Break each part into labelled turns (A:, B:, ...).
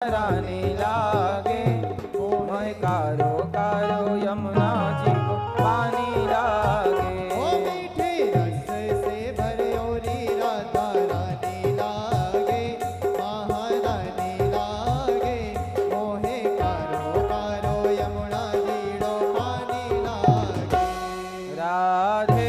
A: रानी लागे मोह कारो कारो यमुना जी को पानी लागे।
B: ओ मीठे रस से भरियोरी राधा रानी लागे महारानी लागे मोहे कारो कारो यमुना जीड़ो पानी लागे।
A: राधे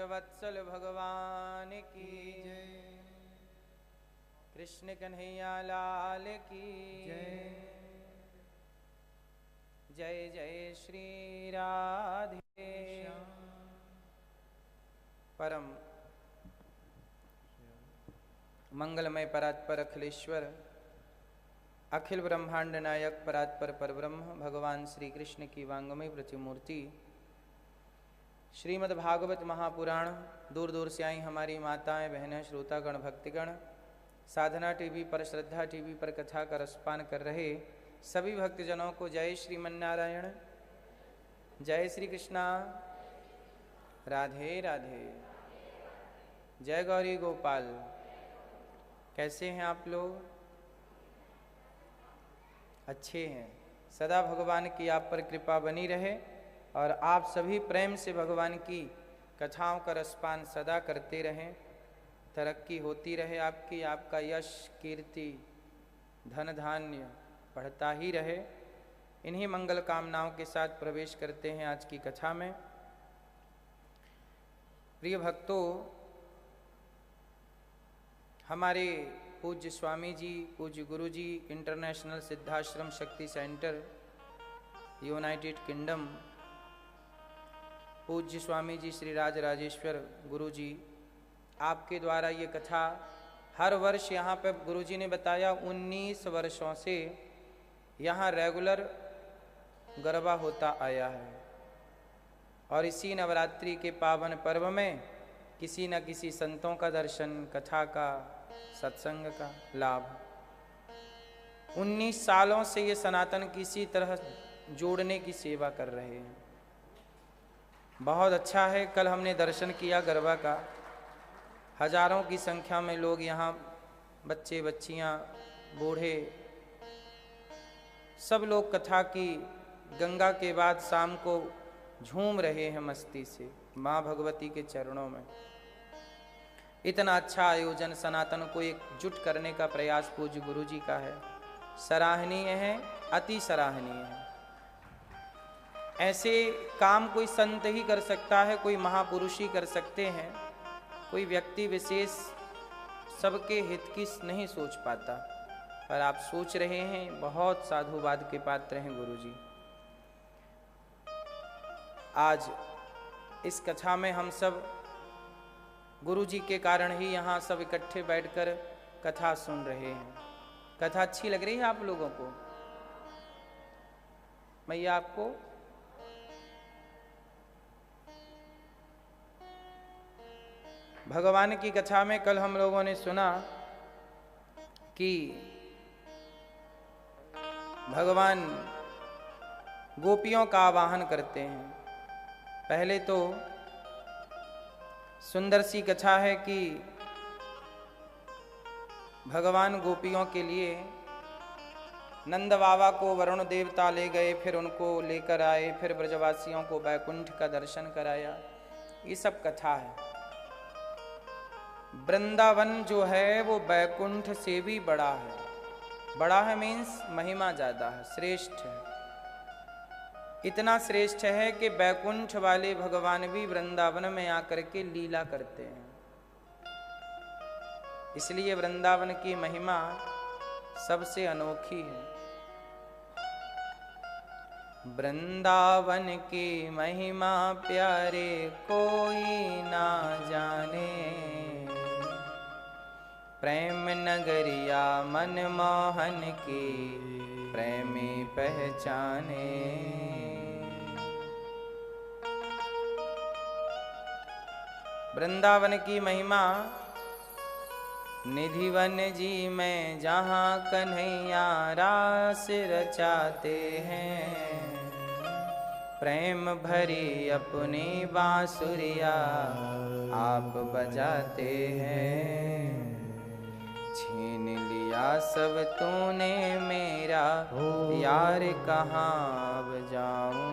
A: वत्सल भगवान की जय। कृष्ण कन्हैया लाल की जय। जय जय श्री राधे। परम मंगलमय परात्पर अखिलेश्वर अखिल ब्रह्मांड नायक परात्पर परब्रह्म भगवान श्री कृष्ण की वांगमय प्रतिमूर्ति श्रीमद् भागवत महापुराण दूर दूर से आई हमारी माताएं बहनें श्रोतागण भक्तिगण साधना टीवी पर श्रद्धा टीवी पर कथा का रसपान कर रहे सभी भक्तजनों को जय श्रीमन्नारायण, जय श्री कृष्णा, राधे राधे, जय गौरी गोपाल। कैसे हैं आप लोग? अच्छे हैं। सदा भगवान की आप पर कृपा बनी रहे और आप सभी प्रेम से भगवान की कथाओं का रसपान सदा करते रहें। तरक्की होती रहे आपकी, आपका यश कीर्ति धन धान्य बढ़ता ही रहे। इन्हीं मंगल कामनाओं के साथ प्रवेश करते हैं आज की कथा में। प्रिय भक्तों, हमारे पूज्य स्वामी जी, पूज्य गुरु जी, इंटरनेशनल सिद्धाश्रम शक्ति सेंटर यूनाइटेड किंगडम, पूज्य स्वामी जी श्री राज राजेश्वर गुरु जी, आपके द्वारा ये कथा हर वर्ष यहाँ पे गुरु जी ने बताया 19 वर्षों से यहाँ रेगुलर गरबा होता आया है। और इसी नवरात्रि के पावन पर्व में किसी न किसी संतों का दर्शन, कथा का, सत्संग का लाभ 19 सालों से ये सनातन किसी तरह जोड़ने की सेवा कर रहे हैं। बहुत अच्छा है। कल हमने दर्शन किया गरबा का। हजारों की संख्या में लोग यहाँ, बच्चे बच्चियाँ बूढ़े सब लोग कथा की गंगा के बाद शाम को झूम रहे हैं मस्ती से माँ भगवती के चरणों में। इतना अच्छा आयोजन सनातन को एकजुट करने का प्रयास पूज्य गुरु जी का है। सराहनीय है, अति सराहनीय है। ऐसे काम कोई संत ही कर सकता है, कोई महापुरुष ही कर सकते हैं। कोई व्यक्ति विशेष सबके हित की नहीं सोच पाता, पर आप सोच रहे हैं। बहुत साधुवाद के पात्र हैं गुरु जी। आज इस कथा में हम सब गुरु जी के कारण ही यहाँ सब इकट्ठे बैठकर कथा सुन रहे हैं। कथा अच्छी लग रही है आप लोगों को? मैया आपको? भगवान की कथा में कल हम लोगों ने सुना कि भगवान गोपियों का आवाहन करते हैं। पहले तो सुंदर सी कथा है कि भगवान गोपियों के लिए नंद बाबा को वरुण देवता ले गए, फिर उनको लेकर आए, फिर ब्रजवासियों को बैकुंठ का दर्शन कराया। ये सब कथा है। वृंदावन जो है वो बैकुंठ से भी बड़ा है। बड़ा है मीन्स महिमा ज़्यादा है, श्रेष्ठ है। इतना श्रेष्ठ है कि बैकुंठ वाले भगवान भी वृंदावन में आकर के लीला करते हैं। इसलिए वृंदावन की महिमा सबसे अनोखी है। वृंदावन की महिमा प्यारे कोई ना जाने, प्रेम नगरिया मनमोहन की प्रेमी पहचाने। वृंदावन की महिमा निधिवन जी में जहाँ कन्हैया रास रचाते हैं, प्रेम भरी अपनी बांसुरिया आप बजाते हैं। छीन लिया सब तूने मेरा यार कहाँ अब जाऊं,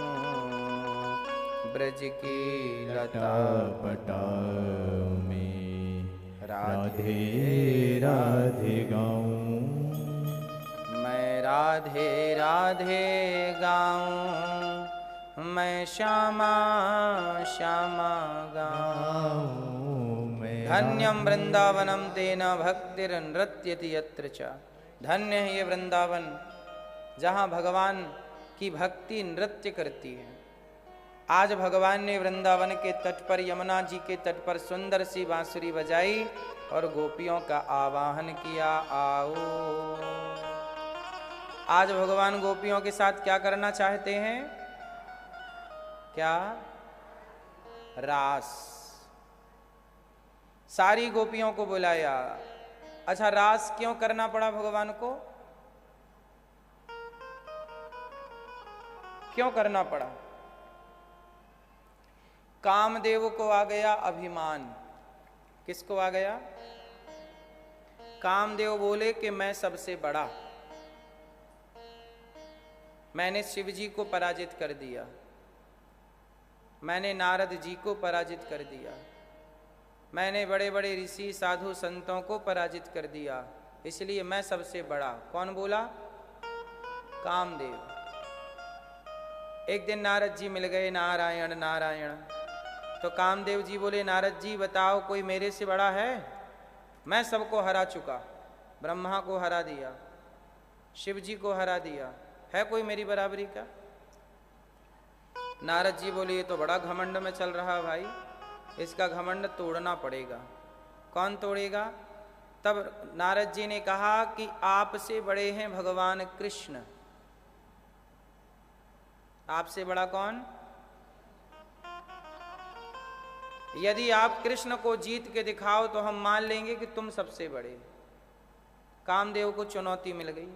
A: ब्रज की लता
B: पटा में राधे राधे गाऊं,
A: मैं राधे राधे गाऊं, मैं श्यामा श्यामा गाऊं। धन्यम वृंदावनम तेन भक्तिर्नृत्यति यत्र च। धन्य है ये वृंदावन जहाँ भगवान की भक्ति नृत्य करती है। आज भगवान ने वृंदावन के तट पर, यमुना जी के तट पर सुंदर सी बांसुरी बजाई और गोपियों का आवाहन किया, आओ। आज भगवान गोपियों के साथ क्या करना चाहते हैं? क्या? रास। सारी गोपियों को बुलाया। अच्छा, रास क्यों करना पड़ा भगवान को? क्यों करना पड़ा? कामदेव को आ गया अभिमान। किसको आ गया? कामदेव बोले कि मैं सबसे बड़ा, मैंने शिव जी को पराजित कर दिया, मैंने नारद जी को पराजित कर दिया, मैंने बड़े बड़े ऋषि साधु संतों को पराजित कर दिया, इसलिए मैं सबसे बड़ा। कौन बोला? कामदेव। एक दिन नारद जी मिल गए, नारायण नारायण। तो कामदेव जी बोले, नारद जी बताओ कोई मेरे से बड़ा है? मैं सबको हरा चुका, ब्रह्मा को हरा दिया, शिव जी को हरा दिया, है कोई मेरी बराबरी का? नारद जी बोले, ये तो बड़ा घमंड में चल रहा भाई, इसका घमंड तोड़ना पड़ेगा। कौन तोड़ेगा? तब नारद जी ने कहा कि आपसे बड़े हैं भगवान कृष्ण। आपसे बड़ा कौन? यदि आप कृष्ण को जीत के दिखाओ तो हम मान लेंगे कि तुम सबसे बड़े। कामदेव को चुनौती मिल गई।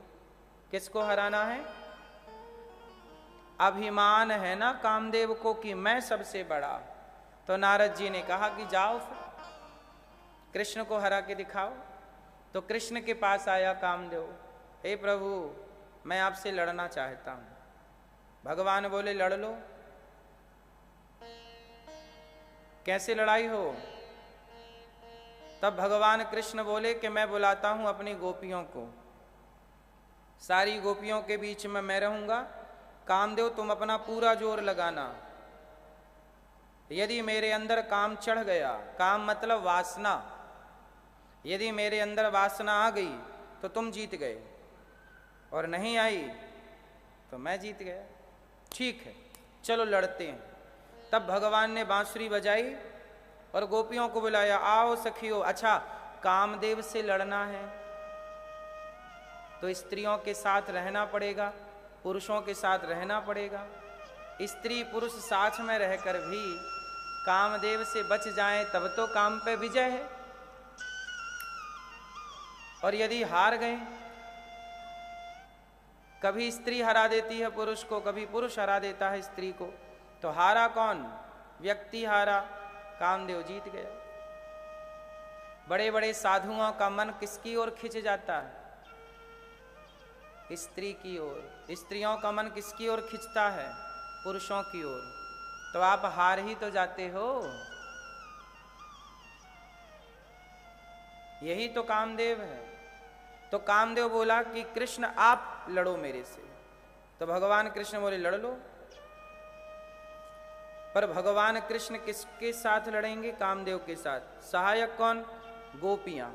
A: किसको हराना है? अभिमान है ना कामदेव को कि मैं सबसे बड़ा। तो नारद जी ने कहा कि जाओ फिर कृष्ण को हरा के दिखाओ। तो कृष्ण के पास आया कामदेव, हे प्रभु मैं आपसे लड़ना चाहता हूं। भगवान बोले, लड़ लो। कैसे लड़ाई हो? तब भगवान कृष्ण बोले कि मैं बुलाता हूं अपनी गोपियों को, सारी गोपियों के बीच में मैं रहूंगा। कामदेव तुम अपना पूरा जोर लगाना। यदि मेरे अंदर काम चढ़ गया, काम मतलब वासना, यदि मेरे अंदर वासना आ गई तो तुम जीत गए, और नहीं आई तो मैं जीत गया। ठीक है, चलो लड़ते हैं। तब भगवान ने बांसुरी बजाई और गोपियों को बुलाया, आओ सखियो। अच्छा, कामदेव से लड़ना है तो स्त्रियों के साथ रहना पड़ेगा, पुरुषों के साथ रहना पड़ेगा। स्त्री पुरुष साथ में रहकर भी कामदेव से बच जाएं तब तो काम पे विजय है। और यदि हार गए, कभी स्त्री हरा देती है पुरुष को, कभी पुरुष हरा देता है स्त्री को, तो हारा कौन? व्यक्ति हारा, कामदेव जीत गया। बड़े बड़े साधुओं का मन किसकी ओर खिंच जाता है? स्त्री की ओर। स्त्रियों का मन किसकी ओर खिंचता है? पुरुषों की ओर। तो आप हार ही तो जाते हो। यही तो कामदेव है। तो कामदेव बोला कि कृष्ण आप लड़ो मेरे से। तो भगवान कृष्ण बोले लड़ लो। पर भगवान कृष्ण किसके साथ लड़ेंगे? कामदेव के साथ। सहायक कौन? गोपियां।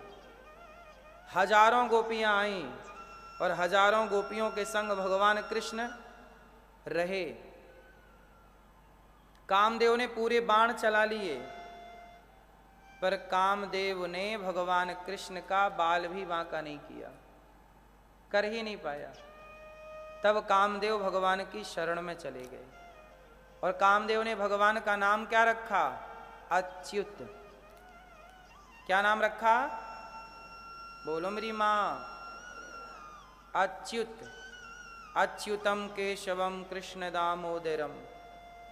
A: हजारों गोपियां आईं और हजारों गोपियों के संग भगवान कृष्ण रहे। कामदेव ने पूरे बाण चला लिए, पर कामदेव ने भगवान कृष्ण का बाल भी बांका नहीं किया, कर ही नहीं पाया। तब कामदेव भगवान की शरण में चले गए और कामदेव ने भगवान का नाम क्या रखा? अच्युत। क्या नाम रखा? बोलो मेरी मां। अच्युत। अच्युतम केशवम कृष्ण दामोदरम।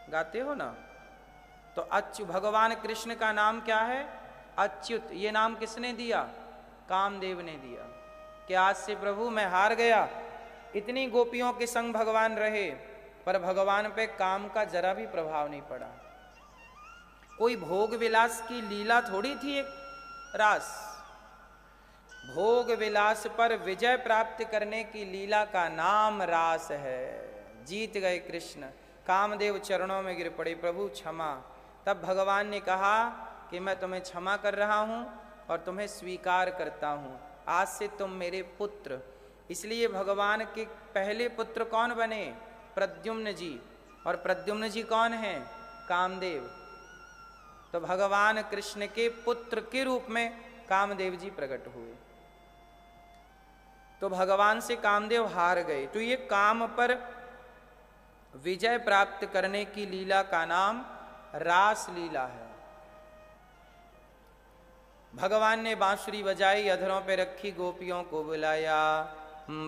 A: गाते हो ना? तो भगवान कृष्ण का नाम क्या है? अच्युत। ये नाम किसने दिया? कामदेव ने दिया कि आज से प्रभु मैं हार गया। इतनी गोपियों के संग भगवान रहे, पर भगवान पे काम का जरा भी प्रभाव नहीं पड़ा। कोई भोग विलास की लीला थोड़ी थी एक रास। भोग विलास पर विजय प्राप्त करने की लीला का नाम रास है। जीत गए कृष्ण। कामदेव चरणों में गिर पड़े, प्रभु क्षमा। तब भगवान ने कहा कि मैं तुम्हें क्षमा कर रहा हूं और तुम्हें स्वीकार करता हूं। आज से तुम मेरे पुत्र। इसलिए भगवान के पहले पुत्र कौन बने? प्रद्युम्न जी। और प्रद्युम्न जी कौन हैं? कामदेव। तो भगवान कृष्ण के पुत्र के रूप में कामदेव जी प्रकट हुए। तो भगवान से कामदेव हार गए। तो ये काम पर विजय प्राप्त करने की लीला का नाम रास लीला है। भगवान ने बांसुरी बजाई, अधरों पे रखी, गोपियों को बुलाया।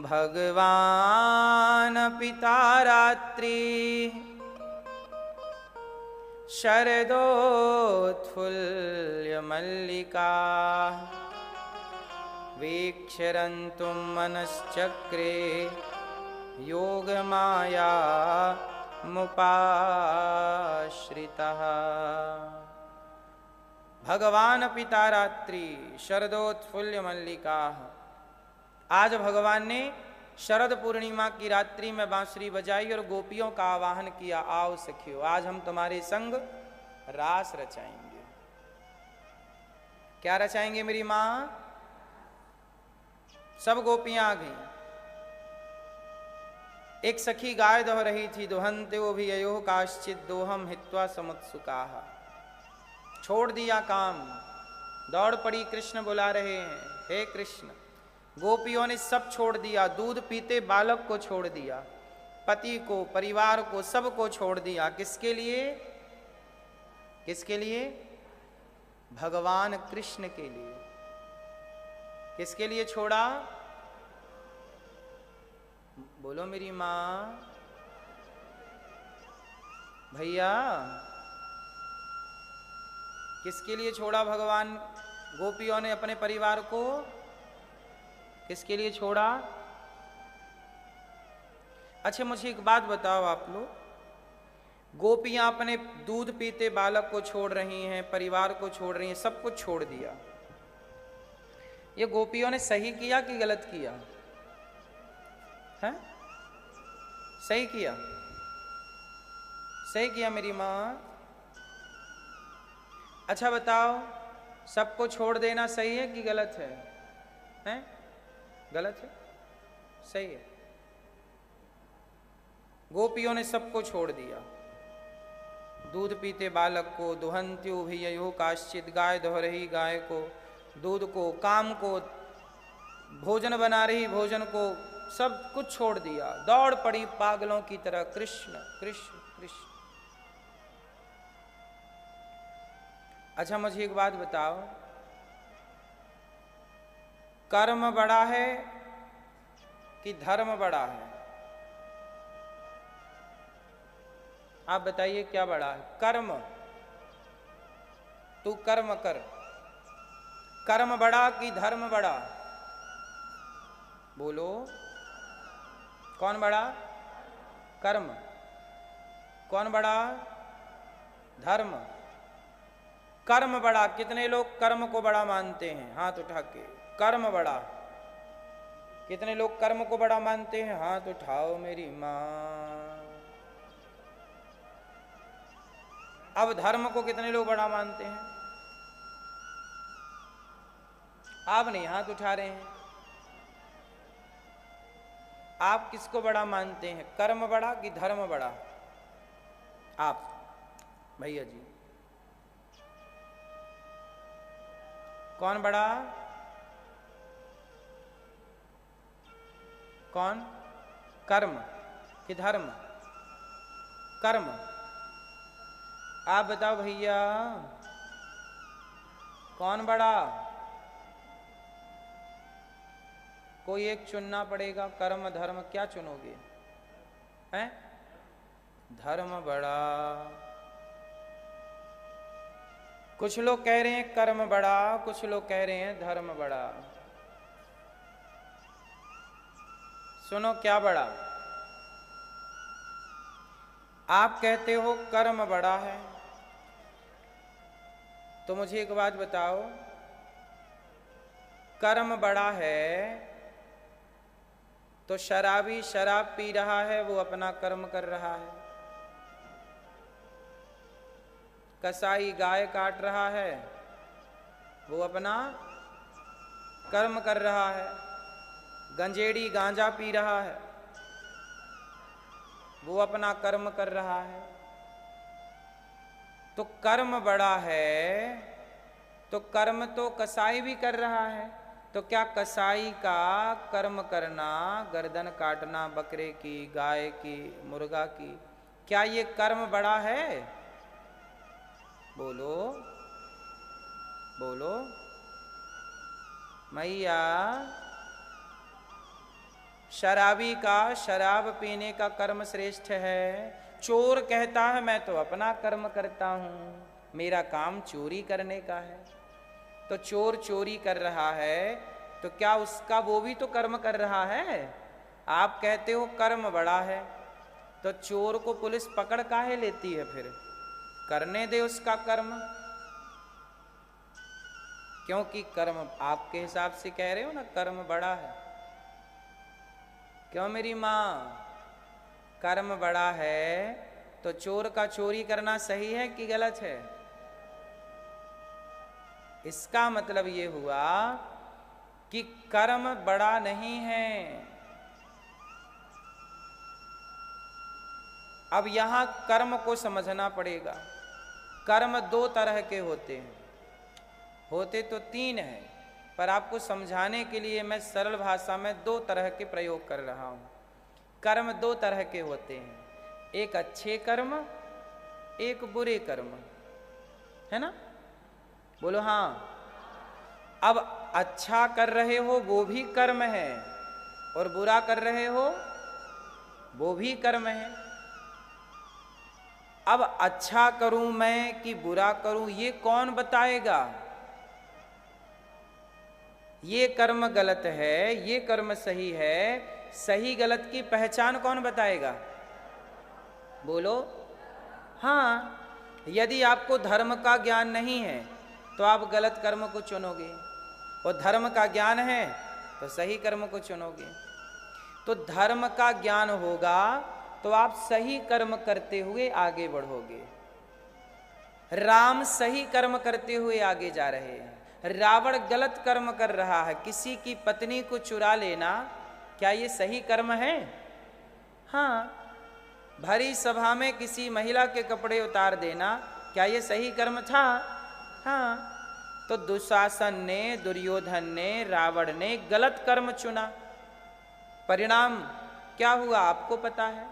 A: भगवान पिता रात्रि शरदोत्फुल्ल मल्लिका वीक्षरन्तुं मनश्चक्रे योगमाया मुपाश्रितः। भगवान पिता रात्रि शरदोत्फुल्ल मल्लिका। आज भगवान ने शरद पूर्णिमा की रात्रि में बांसुरी बजाई और गोपियों का आवाहन किया, आओ सखियो, आज हम तुम्हारे संग रास रचाएंगे। क्या रचाएंगे मेरी मां? सब गोपियां आ गईं। एक सखी गाय दोह रही थी, दुहन्त्यो भी अयो काश्चित दोहम हित्वा समुत्सुकाः। छोड़ दिया काम, दौड़ पड़ी, कृष्ण बुला रहे हैं, हे कृष्ण। गोपियों ने सब छोड़ दिया, दूध पीते बालक को छोड़ दिया, पति को, परिवार को, सबको छोड़ दिया। किसके लिए? किसके लिए? भगवान कृष्ण के लिए। किसके लिए छोड़ा? बोलो मेरी मां। भैया, किसके लिए छोड़ा भगवान? गोपियों ने अपने परिवार को किसके लिए छोड़ा? अच्छा मुझे एक बात बताओ आप लोग, गोपियां अपने दूध पीते बालक को छोड़ रही हैं, परिवार को छोड़ रही हैं, सब कुछ छोड़ दिया। ये गोपियों ने सही किया कि गलत किया? है? सही किया। सही किया मेरी मां। अच्छा बताओ, सबको छोड़ देना सही है कि गलत है? हैं? गलत है? सही है। गोपियों ने सबको छोड़ दिया, दूध पीते बालक को, दुहन्त्यो भी अयो काश्चित, गाय दोह रही गाय को, दूध को, काम को, भोजन बना रही भोजन को, सब कुछ छोड़ दिया। दौड़ पड़ी पागलों की तरह, कृष्ण कृष्ण कृष्ण। अच्छा मुझे एक बात बताओ, कर्म बड़ा है कि धर्म बड़ा है? आप बताइए क्या बड़ा है? कर्म। तू कर्म कर। कर्म बड़ा कि धर्म बड़ा? बोलो, कौन बड़ा? कर्म। कौन बड़ा? धर्म। कर्म बड़ा। कितने लोग कर्म को बड़ा मानते हैं? हाथ उठा के। कर्म बड़ा। कितने लोग कर्म को बड़ा मानते हैं? हाथ उठाओ मेरी मां। अब धर्म को कितने लोग बड़ा मानते हैं? आप नहीं हाथ उठा रहे हैं। आप किसको बड़ा मानते हैं? कर्म बड़ा कि धर्म बड़ा? आप भैया जी, कौन बड़ा? कौन? कर्म कि धर्म? कर्म। आप बताओ भैया, कौन बड़ा? कोई एक चुनना पड़ेगा, कर्म धर्म, क्या चुनोगे? हैं? धर्म बड़ा। कुछ लोग कह रहे हैं कर्म बड़ा, कुछ लोग कह रहे हैं धर्म बड़ा। सुनो क्या बड़ा? आप कहते हो कर्म बड़ा है, तो मुझे एक बात बताओ, कर्म बड़ा है तो शराबी शराब पी रहा है, वो अपना कर्म कर रहा है। कसाई गाय काट रहा है, वो अपना कर्म कर रहा है। गंजेड़ी गांजा पी रहा है, वो अपना कर्म कर रहा है। तो कर्म बड़ा है, तो कर्म तो कसाई भी कर रहा है। तो क्या कसाई का कर्म करना, गर्दन काटना बकरे की, गाय की, मुर्गा की, क्या ये कर्म बड़ा है? बोलो बोलो मैया। शराबी का शराब पीने का कर्म श्रेष्ठ है। चोर कहता है मैं तो अपना कर्म करता हूं, मेरा काम चोरी करने का है। तो चोर चोरी कर रहा है, तो क्या उसका वो भी तो कर्म कर रहा है? आप कहते हो कर्म बड़ा है, तो चोर को पुलिस पकड़ काहे लेती है? फिर करने दे उसका कर्म, क्योंकि कर्म आपके हिसाब से कह रहे हो ना, कर्म बड़ा है। क्यों मेरी माँ? कर्म बड़ा है तो चोर का चोरी करना सही है कि गलत है? इसका मतलब ये हुआ कि कर्म बड़ा नहीं है। अब यहां कर्म को समझना पड़ेगा। कर्म दो तरह के होते हैं, होते तो तीन हैं, पर आपको समझाने के लिए मैं सरल भाषा में दो तरह के प्रयोग कर रहा हूं। कर्म दो तरह के होते हैं, एक अच्छे कर्म, एक बुरे कर्म, है ना? बोलो हाँ। अब अच्छा कर रहे हो वो भी कर्म है, और बुरा कर रहे हो वो भी कर्म है। अब अच्छा करूं मैं कि बुरा करूं, ये कौन बताएगा? ये कर्म गलत है, ये कर्म सही है, सही गलत की पहचान कौन बताएगा? बोलो हाँ। यदि आपको धर्म का ज्ञान नहीं है तो आप गलत कर्म को चुनोगे, और धर्म का ज्ञान है तो सही कर्म को चुनोगे। तो धर्म का ज्ञान होगा तो आप सही कर्म करते हुए आगे बढ़ोगे। राम सही कर्म करते हुए आगे जा रहे हैं, रावण गलत कर्म कर रहा है। किसी की पत्नी को चुरा लेना, क्या ये सही कर्म है? हाँ। भरी सभा में किसी महिला के कपड़े उतार देना, क्या ये सही कर्म था? हाँ। तो दुशासन ने, दुर्योधन ने, रावण ने गलत कर्म चुना, परिणाम क्या हुआ आपको पता है।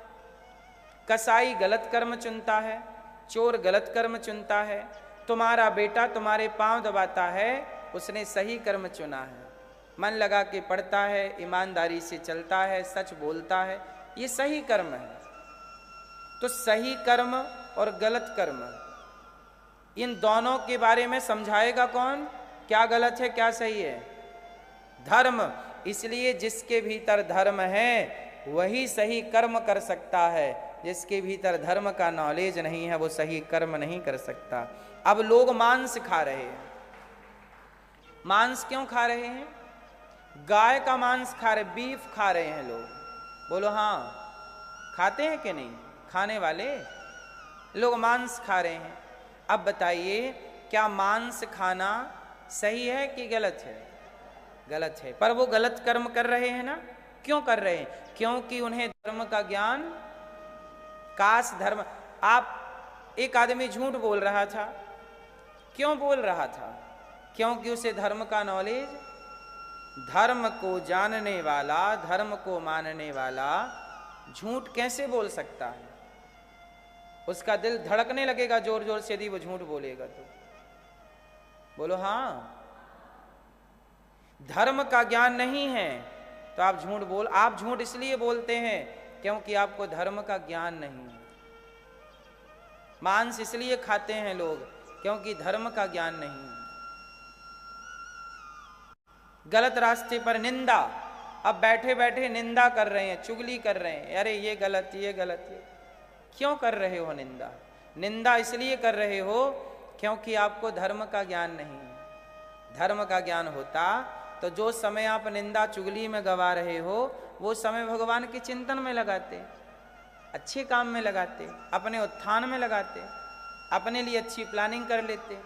A: कसाई गलत कर्म चुनता है, चोर गलत कर्म चुनता है, तुम्हारा बेटा तुम्हारे पांव दबाता है, उसने सही कर्म चुना है, मन लगा के पढ़ता है, ईमानदारी से चलता है, सच बोलता है, ये सही कर्म है। तो सही कर्म और गलत कर्म, इन दोनों के बारे में समझाएगा कौन? क्या गलत है क्या सही है? धर्म। इसलिए जिसके भीतर धर्म है वही सही कर्म कर सकता है, जिसके भीतर धर्म का नॉलेज नहीं है वो सही कर्म नहीं कर सकता। अब लोग मांस खा रहे हैं। मांस क्यों खा रहे हैं? गाय का मांस खा रहे, बीफ खा रहे हैं लोग। बोलो हाँ, खाते हैं कि नहीं? खाने वाले लोग मांस खा रहे हैं। अब बताइए, क्या मांस खाना सही है कि गलत है? गलत है। पर वो गलत कर्म कर रहे हैं ना। क्यों कर रहे हैं? क्योंकि उन्हें धर्म का ज्ञान, काश धर्म। आप, एक आदमी झूठ बोल रहा था। क्यों बोल रहा था? क्योंकि उसे धर्म का नॉलेज, धर्म को जानने वाला, धर्म को मानने वाला झूठ कैसे बोल सकता है? उसका दिल धड़कने लगेगा जोर जोर से यदि वो झूठ बोलेगा तो। बोलो हाँ। धर्म का ज्ञान नहीं है तो आप झूठ बोल, आप झूठ इसलिए बोलते हैं क्योंकि आपको धर्म का ज्ञान नहीं है। मांस इसलिए खाते हैं लोग क्योंकि धर्म का ज्ञान नहीं है। गलत रास्ते पर निंदा, अब बैठे बैठे निंदा कर रहे हैं, चुगली कर रहे हैं, अरे ये गलत, ये गलत। ये क्यों कर रहे हो निंदा? निंदा इसलिए कर रहे हो क्योंकि आपको धर्म का ज्ञान नहीं है। धर्म का ज्ञान होता तो जो समय आप निंदा चुगली में गवा रहे हो वो समय भगवान के चिंतन में लगाते, अच्छे काम में लगाते, अपने उत्थान में लगाते, अपने लिए अच्छी प्लानिंग कर लेते।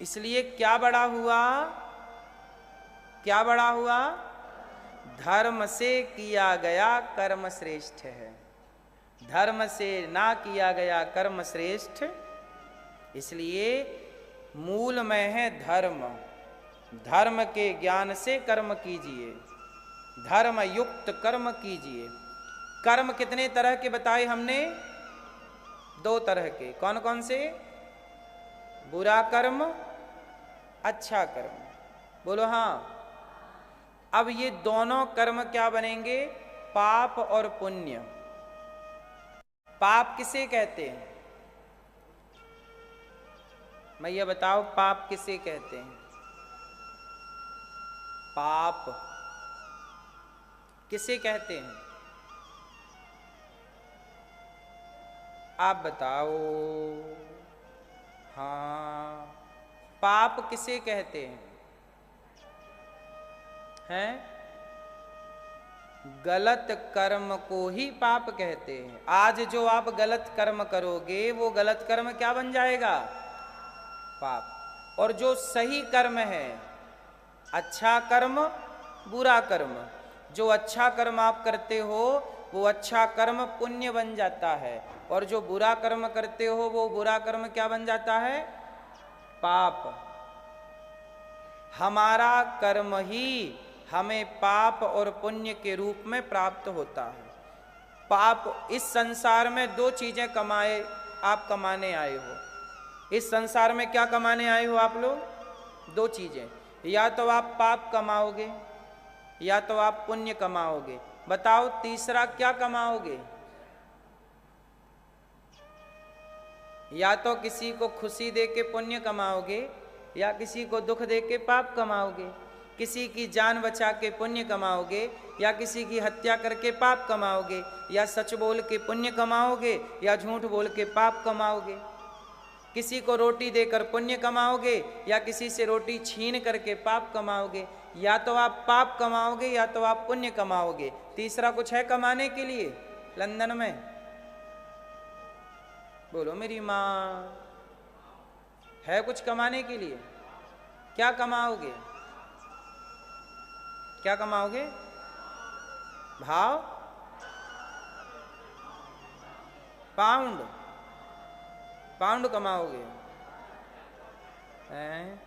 A: इसलिए क्या बड़ा हुआ? क्या बड़ा हुआ? धर्म से किया गया कर्म श्रेष्ठ है, धर्म से ना किया गया कर्म श्रेष्ठ। इसलिए मूल में है धर्म। धर्म के ज्ञान से कर्म कीजिए, धर्म युक्त कर्म कीजिए। कर्म कितने तरह के बताए हमने? 2 तरह के। कौन कौन से? बुरा कर्म, अच्छा कर्म। बोलो हाँ। अब ये दोनों कर्म क्या बनेंगे? पाप और पुण्य। पाप किसे कहते हैं? मैं ये बताओ, पाप किसे कहते हैं? पाप किसे कहते हैं? आप बताओ। हाँ, पाप किसे कहते हैं? हैं? गलत कर्म को ही पाप कहते हैं। आज जो आप गलत कर्म करोगे वो गलत कर्म क्या बन जाएगा? पाप। और जो सही कर्म है, अच्छा कर्म, बुरा कर्म, जो अच्छा कर्म आप करते हो वो अच्छा कर्म पुण्य बन जाता है, और जो बुरा कर्म करते हो वो बुरा कर्म क्या बन जाता है? पाप। हमारा कर्म ही हमें पाप और पुण्य के रूप में प्राप्त होता है। पाप, इस संसार में 2 चीजें कमाए, आप कमाने आए हो। इस संसार में क्या कमाने आए हो आप लोग? 2 चीजें, या तो आप पाप कमाओगे या तो आप पुण्य कमाओगे। बताओ तीसरा क्या कमाओगे? या तो किसी को खुशी दे के पुण्य कमाओगे या किसी को दुख दे के पाप कमाओगे। किसी की जान बचा के पुण्य कमाओगे या किसी की हत्या करके पाप कमाओगे। या सच बोल के पुण्य कमाओगे या झूठ बोल के पाप कमाओगे। किसी को रोटी देकर पुण्य कमाओगे या किसी से रोटी छीन करके पाप कमाओगे। या तो आप पाप कमाओगे या तो आप पुण्य कमाओगे। तीसरा कुछ है कमाने के लिए लंदन में? बोलो मेरी माँ, है कुछ कमाने के लिए? क्या कमाओगे? क्या कमाओगे? भाव? पाउंड? पाउंड कमाओगे? हैं?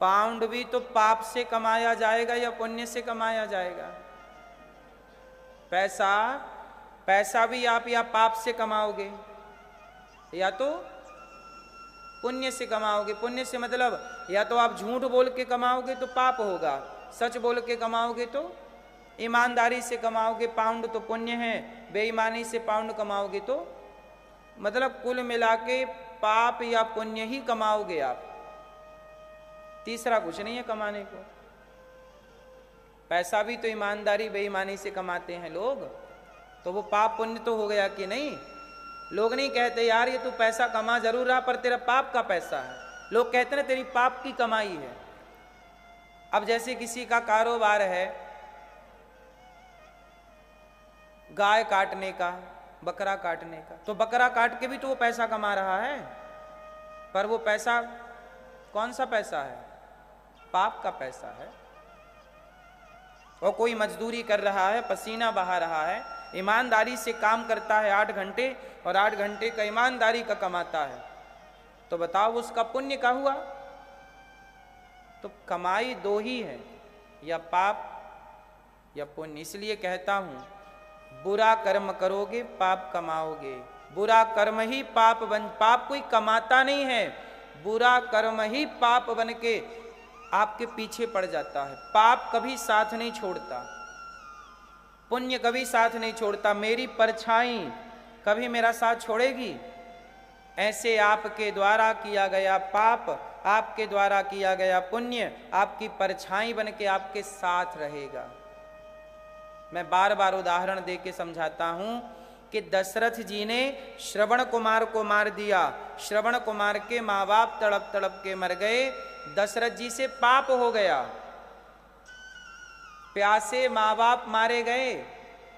A: पाउंड भी तो पाप से कमाया जाएगा या पुण्य से कमाया जाएगा? पैसा, पैसा भी आप या पाप से कमाओगे या तो पुण्य से कमाओगे। पुण्य से मतलब या तो आप झूठ बोल के कमाओगे तो पाप होगा, सच बोल के कमाओगे तो ईमानदारी से कमाओगे, पाउंड तो पुण्य है। बेईमानी से पाउंड कमाओगे तो मतलब कुल मिला के पाप या पुण्य ही कमाओगे आप। तीसरा कुछ नहीं है कमाने को। पैसा भी तो ईमानदारी बेईमानी से कमाते हैं लोग, तो वो पाप पुण्य तो हो गया कि नहीं? लोग नहीं कहते यार ये तू पैसा कमा जरूर रहा पर तेरा पाप का पैसा है। लोग कहते हैं तेरी पाप की कमाई है। अब जैसे किसी का कारोबार है गाय काटने का, बकरा काटने का, तो बकरा काट के भी तो वो पैसा कमा रहा है, पर वो पैसा कौन सा पैसा है? पाप का पैसा है। और कोई मजदूरी कर रहा है, पसीना बहा रहा है, ईमानदारी से काम करता है 8 घंटे, और 8 घंटे का ईमानदारी का कमाता है, तो बताओ उसका पुण्य का हुआ? तो कमाई दो ही है, या पाप या पुण्य। इसलिए कहता हूं बुरा कर्म करोगे पाप कमाओगे। बुरा कर्म ही पाप पाप कोई कमाता नहीं है, बुरा कर्म ही पाप बन के आपके पीछे पड़ जाता है। पाप कभी साथ नहीं छोड़ता, पुण्य कभी साथ नहीं छोड़ता। मेरी परछाई कभी मेरा साथ छोड़ेगी? ऐसे आपके द्वारा किया गया पाप, आपके द्वारा किया गया पुण्य आपकी परछाई बन के आपके साथ रहेगा। मैं बार बार उदाहरण दे के समझाता हूं कि दशरथ जी ने श्रवण कुमार को मार दिया। श्रवण कुमार के माँ बाप तड़प तड़प के मर गए, दशरथ जी से पाप हो गया। प्यासे माँ बाप मारे गए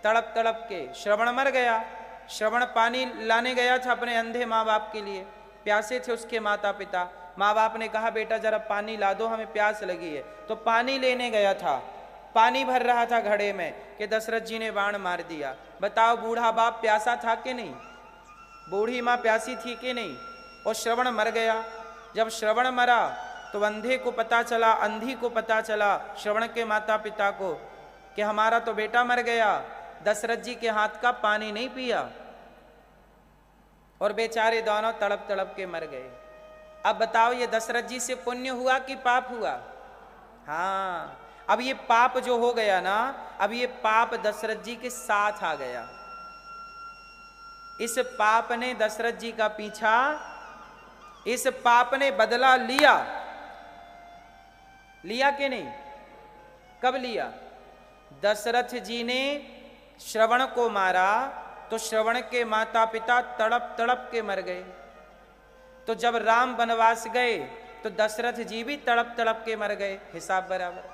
A: तड़प तड़प के, श्रवण मर गया। श्रवण पानी लाने गया था अपने अंधे माँ बाप के लिए, प्यासे थे उसके माता पिता। माँ बाप ने कहा बेटा जरा पानी ला दो, हमें प्यास लगी है। तो पानी लेने गया था, पानी भर रहा था घड़े में कि दशरथ जी ने बाण मार दिया। बताओ बूढ़ा बाप प्यासा था कि नहीं? बूढ़ी माँ प्यासी थी कि नहीं? और श्रवण मर गया। जब श्रवण मरा तो अंधे को पता चला, अंधी को पता चला, श्रवण के माता पिता को, कि हमारा तो बेटा मर गया, दशरथ जी के हाथ का पानी नहीं पिया। और बेचारे दोनों तड़प तड़प के मर गए। अब बताओ ये दशरथ जी से पुण्य हुआ कि पाप हुआ? हाँ, अब ये पाप जो हो गया ना, अब ये पाप दशरथ जी के साथ आ गया। इस पाप ने दशरथ जी का पीछा, इस पाप ने बदला लिया। लिया कि नहीं? कब लिया? दशरथ जी ने श्रवण को मारा तो श्रवण के माता पिता तड़प तड़प के मर गए। तो जब राम वनवास गए तो दशरथ जी भी तड़प तड़प के मर गए, हिसाब बराबर।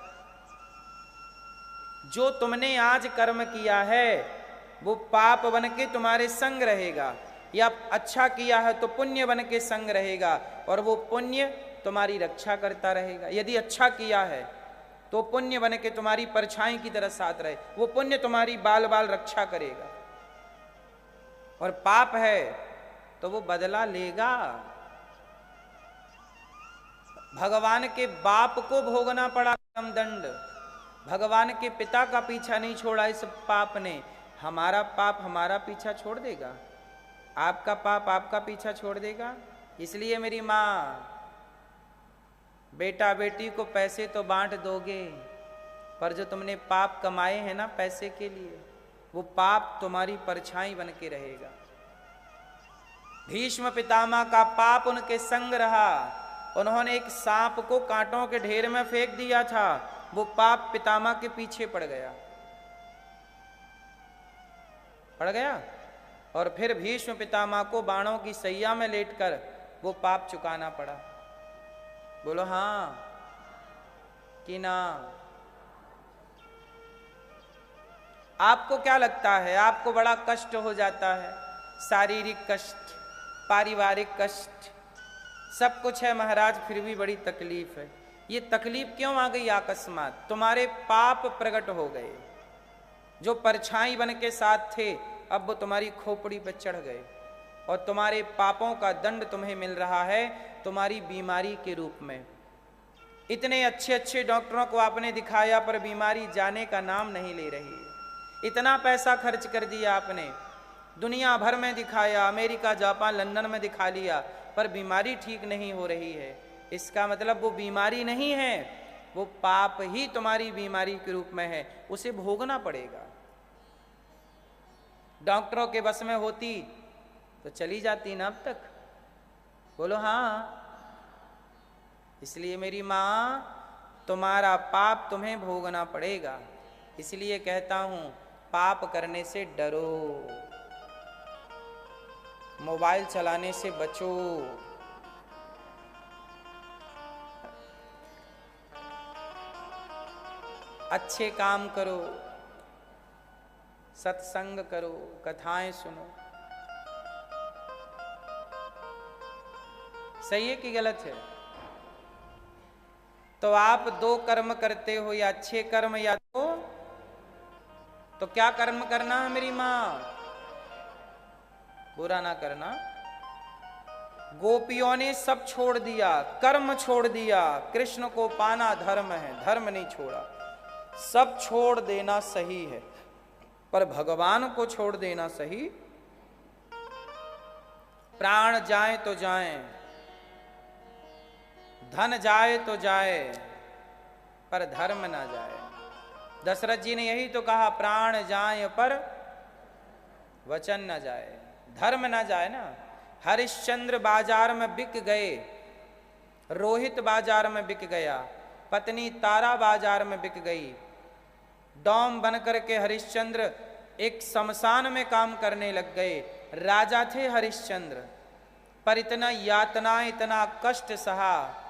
A: जो तुमने आज कर्म किया है वो पाप बन के तुम्हारे संग रहेगा, या अच्छा किया है तो पुण्य बन के संग रहेगा, और वो पुण्य तुम्हारी रक्षा करता रहेगा। यदि अच्छा किया है तो पुण्य बन के तुम्हारी परछाई की तरह साथ रहे, वो पुण्य तुम्हारी बाल बाल रक्षा करेगा। और पाप है तो वो बदला लेगा। भगवान के बाप को भोगना पड़ा दंड, भगवान के पिता का पीछा नहीं छोड़ा इस पाप ने। हमारा पाप हमारा पीछा छोड़ देगा, आपका पाप आपका पीछा छोड़ देगा। इसलिए मेरी माँ, बेटा बेटी को पैसे तो बांट दोगे, पर जो तुमने पाप कमाए हैं ना पैसे के लिए, वो पाप तुम्हारी परछाई बन के रहेगा। भीष्म पितामह का पाप उनके संग रहा। उन्होंने एक सांप को कांटों के ढेर में फेंक दिया था, वो पाप पितामह के पीछे पड़ गया, पड़ गया। और फिर भीष्म पितामह को बाणों की सैया में लेटकर वो पाप चुकाना पड़ा। बोलो हाँ कि ना? आपको क्या लगता है? आपको बड़ा कष्ट हो जाता है, शारीरिक कष्ट, पारिवारिक कष्ट, सब कुछ है महाराज, फिर भी बड़ी तकलीफ है। ये तकलीफ क्यों आ गई अकस्मात? तुम्हारे पाप प्रकट हो गए। जो परछाई बन के साथ थे अब वो तुम्हारी खोपड़ी पर चढ़ गए, और तुम्हारे पापों का दंड तुम्हें मिल रहा है तुम्हारी बीमारी के रूप में। इतने अच्छे अच्छे डॉक्टरों को आपने दिखाया पर बीमारी जाने का नाम नहीं ले रही है। इतना पैसा खर्च कर दिया आपने, दुनिया भर में दिखाया, अमेरिका जापान लंदन में दिखा लिया, पर बीमारी ठीक नहीं हो रही है। इसका मतलब वो बीमारी नहीं है, वो पाप ही तुम्हारी बीमारी के रूप में है, उसे भोगना पड़ेगा। डॉक्टरों के बस में होती तो चली जाती ना अब तक। बोलो हाँ। इसलिए मेरी माँ, तुम्हारा पाप तुम्हें भोगना पड़ेगा। इसलिए कहता हूं पाप करने से डरो, मोबाइल चलाने से बचो, अच्छे काम करो, सत्संग करो, कथाएं सुनो। सही है कि गलत है? तो आप दो कर्म करते हो, या अच्छे कर्म या तो क्या कर्म करना है मेरी मां? बुरा ना करना। गोपियों ने सब छोड़ दिया, कर्म छोड़ दिया, कृष्ण को पाना धर्म है, धर्म नहीं छोड़ा। सब छोड़ देना सही है, पर भगवान को छोड़ देना सही। प्राण जाए तो जाए, धन जाए तो जाए, पर धर्म ना जाए। दशरथ जी ने यही तो कहा, प्राण जाए पर वचन ना जाए, धर्म ना जाए ना। हरिश्चंद्र बाजार में बिक गए, रोहित बाजार में बिक गया, पत्नी तारा बाजार में बिक गई। डॉम बनकर के हरिश्चंद्र एक शमशान में काम करने लग गए। राजा थे हरिश्चंद्र, पर इतना यातना, इतना कष्ट सहा।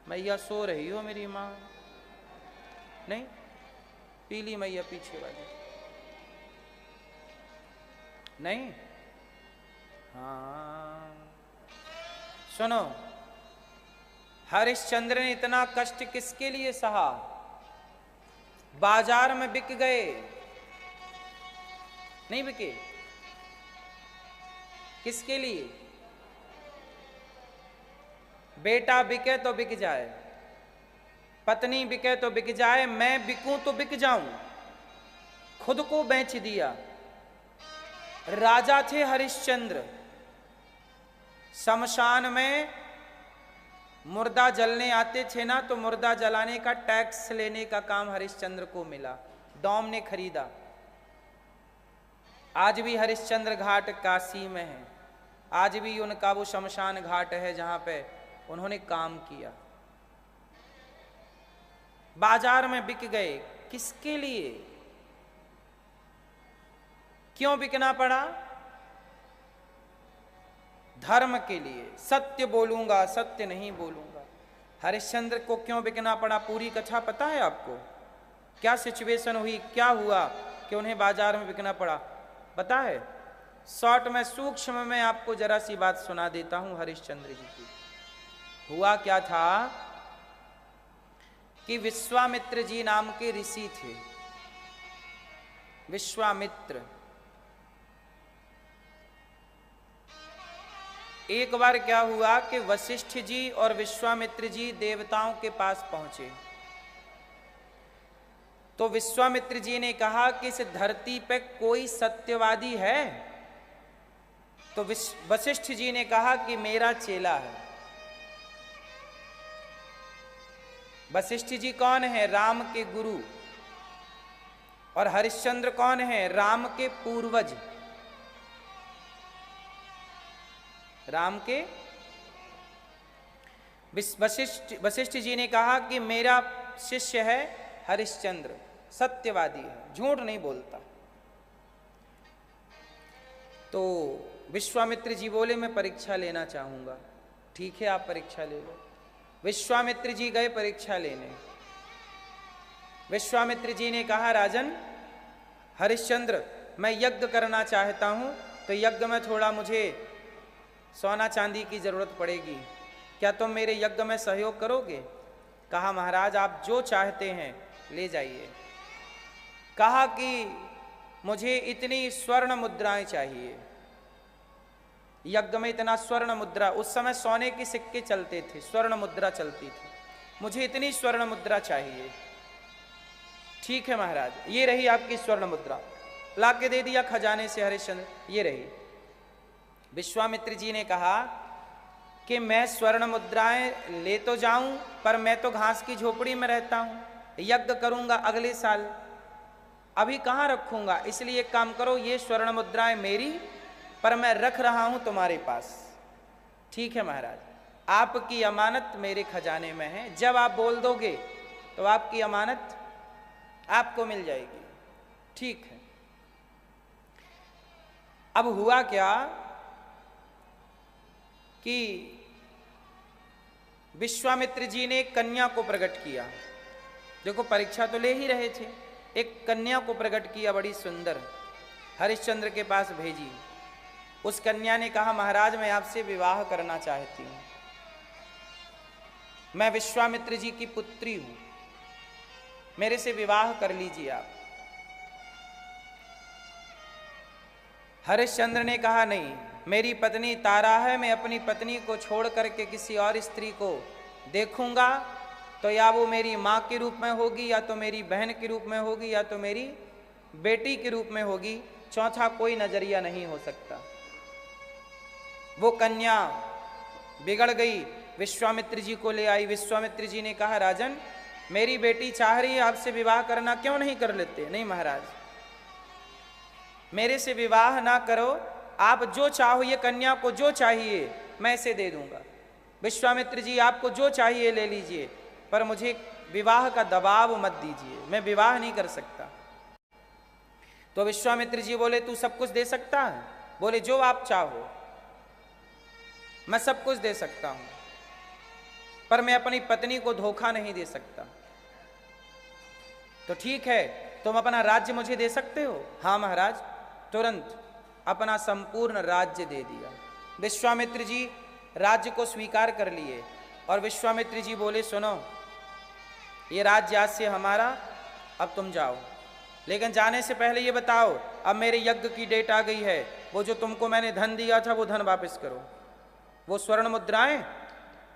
A: मैया सो रही हो मेरी मां? नहीं, पीली मैया पीछे वाली नहीं। हाँ सुनो, हरिश्चंद्र ने इतना कष्ट किसके लिए सहा? बाजार में बिक गए, नहीं बिके? किसके लिए? बेटा बिके तो बिक जाए, पत्नी बिके तो बिक जाए, मैं बिकूं तो बिक जाऊं। खुद को बेच दिया। राजा थे हरिश्चंद्र, शमशान में मुर्दा जलने आते थे ना, तो मुर्दा जलाने का टैक्स लेने का काम हरिश्चंद्र को मिला, डॉम ने खरीदा। आज भी हरिश्चंद्र घाट काशी में है, आज भी उनका वो शमशान घाट है जहां पे उन्होंने काम किया। बाजार में बिक गए, किसके लिए? क्यों बिकना पड़ा? धर्म के लिए। सत्य बोलूंगा, सत्य नहीं बोलूंगा। हरिश्चंद्र को क्यों बिकना पड़ा? पूरी कथा पता है आपको? क्या सिचुएशन हुई, क्या हुआ कि उन्हें बाजार में बिकना पड़ा? पता है? शॉर्ट में, सूक्ष्म में आपको जरा सी बात सुना देता हूं हरिश्चंद्र जी की। हुआ क्या था कि विश्वामित्र जी नाम के ऋषि थे। विश्वामित्र, एक बार क्या हुआ कि वशिष्ठ जी और विश्वामित्र जी देवताओं के पास पहुंचे। तो विश्वामित्र जी ने कहा कि इस धरती पे कोई सत्यवादी है? तो वशिष्ठ जी ने कहा कि मेरा चेला है। वशिष्ठ जी कौन है? राम के गुरु। और हरिश्चंद्र कौन है? राम के पूर्वज, राम के। वशिष्ठ जी ने कहा कि मेरा शिष्य है हरिश्चंद्र, सत्यवादी है, झूठ नहीं बोलता। तो विश्वामित्र जी बोले मैं परीक्षा लेना चाहूंगा। ठीक है, आप परीक्षा ले लो। विश्वामित्र जी गए परीक्षा लेने। विश्वामित्र जी ने कहा, राजन हरिश्चंद्र, मैं यज्ञ करना चाहता हूं, तो यज्ञ में थोड़ा मुझे सोना चांदी की जरूरत पड़ेगी, क्या तुम मेरे यज्ञ में सहयोग करोगे? कहा, महाराज आप जो चाहते हैं ले जाइए। कहा कि मुझे इतनी स्वर्ण मुद्राएं चाहिए, यज्ञ में इतना स्वर्ण मुद्रा। उस समय सोने के सिक्के चलते थे, स्वर्ण मुद्रा चलती थी। मुझे इतनी स्वर्ण मुद्रा चाहिए। ठीक है महाराज, ये रही आपकी स्वर्ण मुद्रा। ला के दे दिया खजाने से हरिश्चंद्र, ये रही। विश्वामित्र जी ने कहा कि मैं स्वर्ण मुद्राएं ले तो जाऊं, पर मैं तो घास की झोपड़ी में रहता हूं, यज्ञ करूंगा अगले साल, अभी कहां रखूंगा। इसलिए एक काम करो, ये स्वर्ण मुद्राएं मेरी, पर मैं रख रहा हूं तुम्हारे पास। ठीक है महाराज, आपकी अमानत मेरे खजाने में है, जब आप बोल दोगे तो आपकी अमानत आपको मिल जाएगी। ठीक है। अब हुआ क्या कि विश्वामित्र जी ने एक कन्या को प्रकट किया। देखो परीक्षा तो ले ही रहे थे, एक कन्या को प्रकट किया बड़ी सुंदर, हरिश्चंद्र के पास भेजी। उस कन्या ने कहा महाराज मैं आपसे विवाह करना चाहती हूं, मैं विश्वामित्र जी की पुत्री हूं, मेरे से विवाह कर लीजिए आप। हरिश्चंद्र ने कहा नहीं, मेरी पत्नी तारा है, मैं अपनी पत्नी को छोड़ करके किसी और स्त्री को देखूंगा तो या वो मेरी माँ के रूप में होगी, या तो मेरी बहन के रूप में होगी, या तो मेरी बेटी के रूप में होगी, चौथा कोई नजरिया नहीं हो सकता। वो कन्या बिगड़ गई, विश्वामित्र जी को ले आई। विश्वामित्र जी ने कहा राजन मेरी बेटी चाह रही है आपसे विवाह करना, क्यों नहीं कर लेते? नहीं महाराज, मेरे से विवाह ना करो, आप जो चाहो, ये कन्या को जो चाहिए मैं इसे दे दूंगा। विश्वामित्र जी आपको जो चाहिए ले लीजिए, पर मुझे विवाह का दबाव मत दीजिए, मैं विवाह नहीं कर सकता। तो विश्वामित्र जी बोले तू सब कुछ दे सकता है? बोले जो आप चाहो मैं सब कुछ दे सकता हूं, पर मैं अपनी पत्नी को धोखा नहीं दे सकता। तो ठीक है, तुम अपना राज्य मुझे दे सकते हो? हाँ महाराज। तुरंत अपना संपूर्ण राज्य दे दिया। विश्वामित्र जी राज्य को स्वीकार कर लिए और विश्वामित्र जी बोले सुनो, ये राज्य आज से हमारा, अब तुम जाओ, लेकिन जाने से पहले ये बताओ अब मेरे यज्ञ की डेट आ गई है, वो जो तुमको मैंने धन दिया था वो धन वापस करो। वो स्वर्ण मुद्राएं?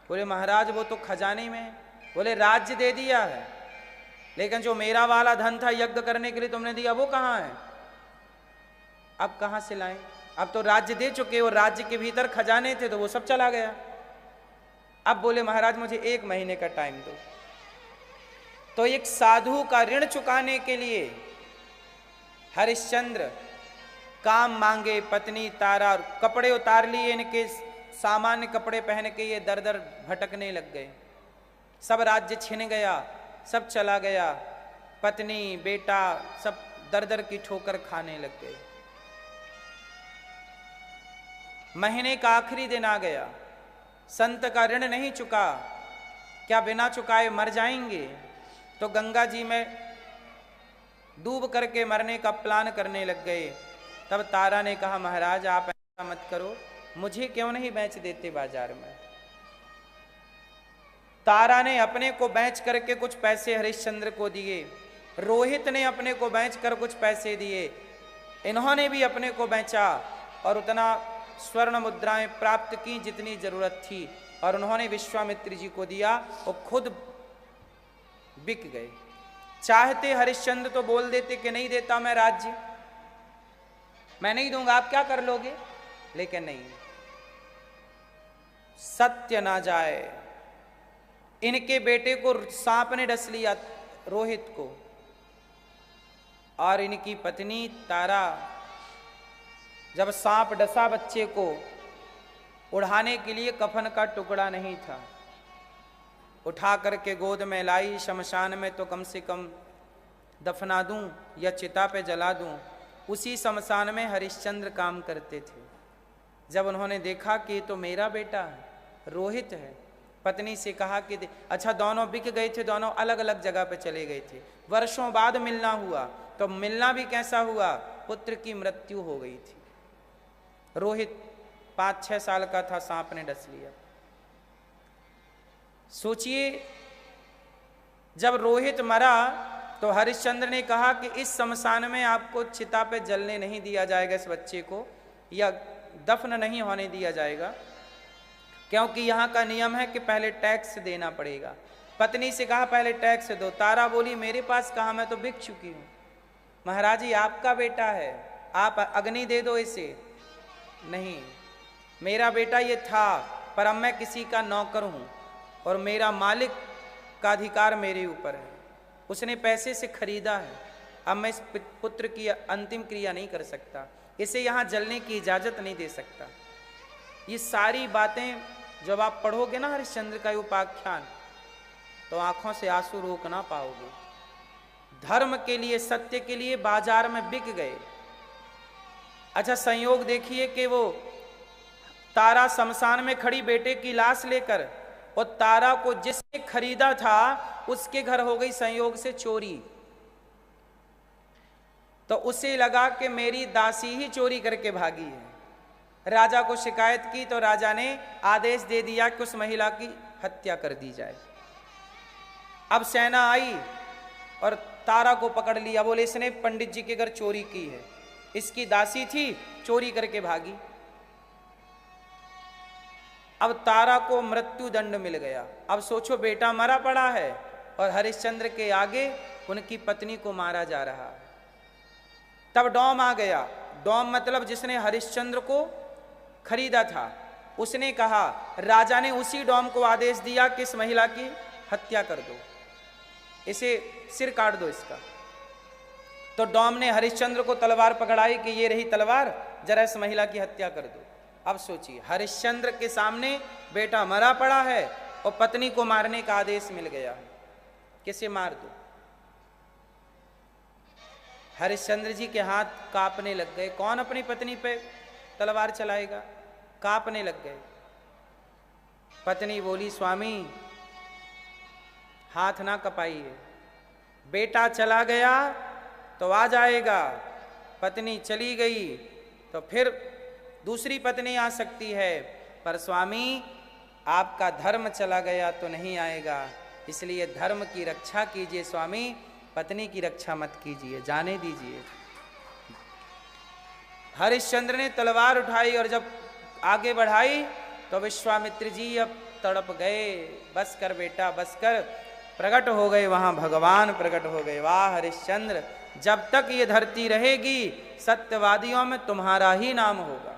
A: बोले महाराज वो तो खजाने में है। बोले राज्य दे दिया है, लेकिन जो मेरा वाला धन था यज्ञ करने के लिए तुमने दिया वो कहाँ है? अब कहाँ से लाएं? अब तो राज्य दे चुके हो, राज्य के भीतर खजाने थे तो वो सब चला गया। अब बोले महाराज मुझे 1 महीने का टाइम दो। तो एक साधु का ऋण चुकाने के लिए हरिश्चंद्र काम मांगे, पत्नी तारा, कपड़े उतार लिए, इनके सामान्य कपड़े पहन के ये दर दर भटकने लग गए। सब राज्य छिन गया, सब चला गया, पत्नी बेटा सब दर दर की ठोकर खाने लग गए। महीने का आखिरी दिन आ गया, संत का ऋण नहीं चुका, क्या बिना चुकाए मर जाएंगे? तो गंगा जी में डूब करके मरने का प्लान करने लग गए। तब तारा ने कहा महाराज आप ऐसा मत करो, मुझे क्यों नहीं बेच देते बाजार में? तारा ने अपने को बेच करके कुछ पैसे हरिश्चंद्र को दिए, रोहित ने अपने को बेच कर कुछ पैसे दिए, इन्होंने भी अपने को बेचा और उतना स्वर्ण मुद्राएं प्राप्त की जितनी जरूरत थी, और उन्होंने विश्वामित्र जी को दिया और खुद बिक गए। चाहते हरिश्चंद्र तो बोल देते कि नहीं देता मैं राज्य, मैं नहीं दूंगा, आप क्या कर लोगे? लेकिन नहीं, सत्य ना जाए। इनके बेटे को सांप ने डस लिया, रोहित को, और इनकी पत्नी तारा, जब सांप डसा बच्चे को, उड़ाने के लिए कफन का टुकड़ा नहीं था, उठा करके गोद में लाई, शमशान में तो कम से कम दफना दूं या चिता पे जला दूं। उसी शमशान में हरिश्चंद्र काम करते थे। जब उन्होंने देखा कि तो मेरा बेटा है, रोहित है, पत्नी से कहा कि अच्छा दोनों बिक गए थे, दोनों अलग अलग जगह पे चले गए थे, वर्षों बाद मिलना हुआ, तो मिलना भी कैसा हुआ? पुत्र की मृत्यु हो गई थी। रोहित 5-6 साल का था, सांप ने डस लिया। सोचिए, जब रोहित मरा तो हरिश्चंद्र ने कहा कि इस शमशान में आपको चिता पे जलने नहीं दिया जाएगा इस बच्चे को, या दफन नहीं होने दिया जाएगा, क्योंकि यहाँ का नियम है कि पहले टैक्स देना पड़ेगा। पत्नी से कहा पहले टैक्स दो। तारा बोली मेरे पास कहाँ, मैं तो बिक चुकी हूँ। महाराज जी आपका बेटा है, आप अग्नि दे दो इसे। नहीं, मेरा बेटा ये था, पर अब मैं किसी का नौकर हूँ और मेरा मालिक का अधिकार मेरे ऊपर है, उसने पैसे से खरीदा है, अब मैं इस पुत्र की अंतिम क्रिया नहीं कर सकता, इसे यहाँ जलने की इजाज़त नहीं दे सकता। ये सारी बातें जब आप पढ़ोगे ना हरिश्चंद्र का उपाख्यान, तो आंखों से आंसू रोक ना पाओगे। धर्म के लिए, सत्य के लिए बाजार में बिक गए। अच्छा संयोग देखिए कि वो तारा शमशान में खड़ी बेटे की लाश लेकर और तारा को जिसने खरीदा था उसके घर हो गई संयोग से चोरी। तो उसे लगा कि मेरी दासी ही चोरी करके भागी है। राजा को शिकायत की तो राजा ने आदेश दे दिया कि उस महिला की हत्या कर दी जाए। अब सेना आई और तारा को पकड़ लिया, बोले इसने पंडित जी के घर चोरी की है, इसकी दासी थी, चोरी करके भागी। अब तारा को मृत्यु दंड मिल गया। अब सोचो बेटा मरा पड़ा है और हरिश्चंद्र के आगे उनकी पत्नी को मारा जा रहा। तब डोम आ गया। डोम मतलब जिसने हरिश्चंद्र को खरीदा था, उसने कहा, राजा ने उसी डोम को आदेश दिया कि इस महिला की हत्या कर दो, इसे सिर काट दो इसका। तो डोम ने हरिश्चंद्र को तलवार पकड़ाई कि ये रही तलवार, जरा इस महिला की हत्या कर दो। अब सोचिए, हरिश्चंद्र के सामने बेटा मरा पड़ा है और पत्नी को मारने का आदेश मिल गया, किसे मार दो। हरिश्चंद्र जी के हाथ कांपने लग गए। कौन अपनी पत्नी पे तलवार चलाएगा? कांपने लग गए। पत्नी बोली, स्वामी हाथ ना कपाइए, बेटा चला गया तो आ जाएगा, पत्नी चली गई तो फिर दूसरी पत्नी आ सकती है, पर स्वामी आपका धर्म चला गया तो नहीं आएगा, इसलिए धर्म की रक्षा कीजिए स्वामी, पत्नी की रक्षा मत कीजिए, जाने दीजिए। हरिश्चंद्र ने तलवार उठाई और जब आगे बढ़ाई तो विश्वामित्र जी अब तड़प गए। बस कर बेटा बस कर। प्रकट हो गए वहां भगवान, प्रकट हो गए। वाह हरिश्चंद्र, जब तक ये धरती रहेगी सत्यवादियों में तुम्हारा ही नाम होगा।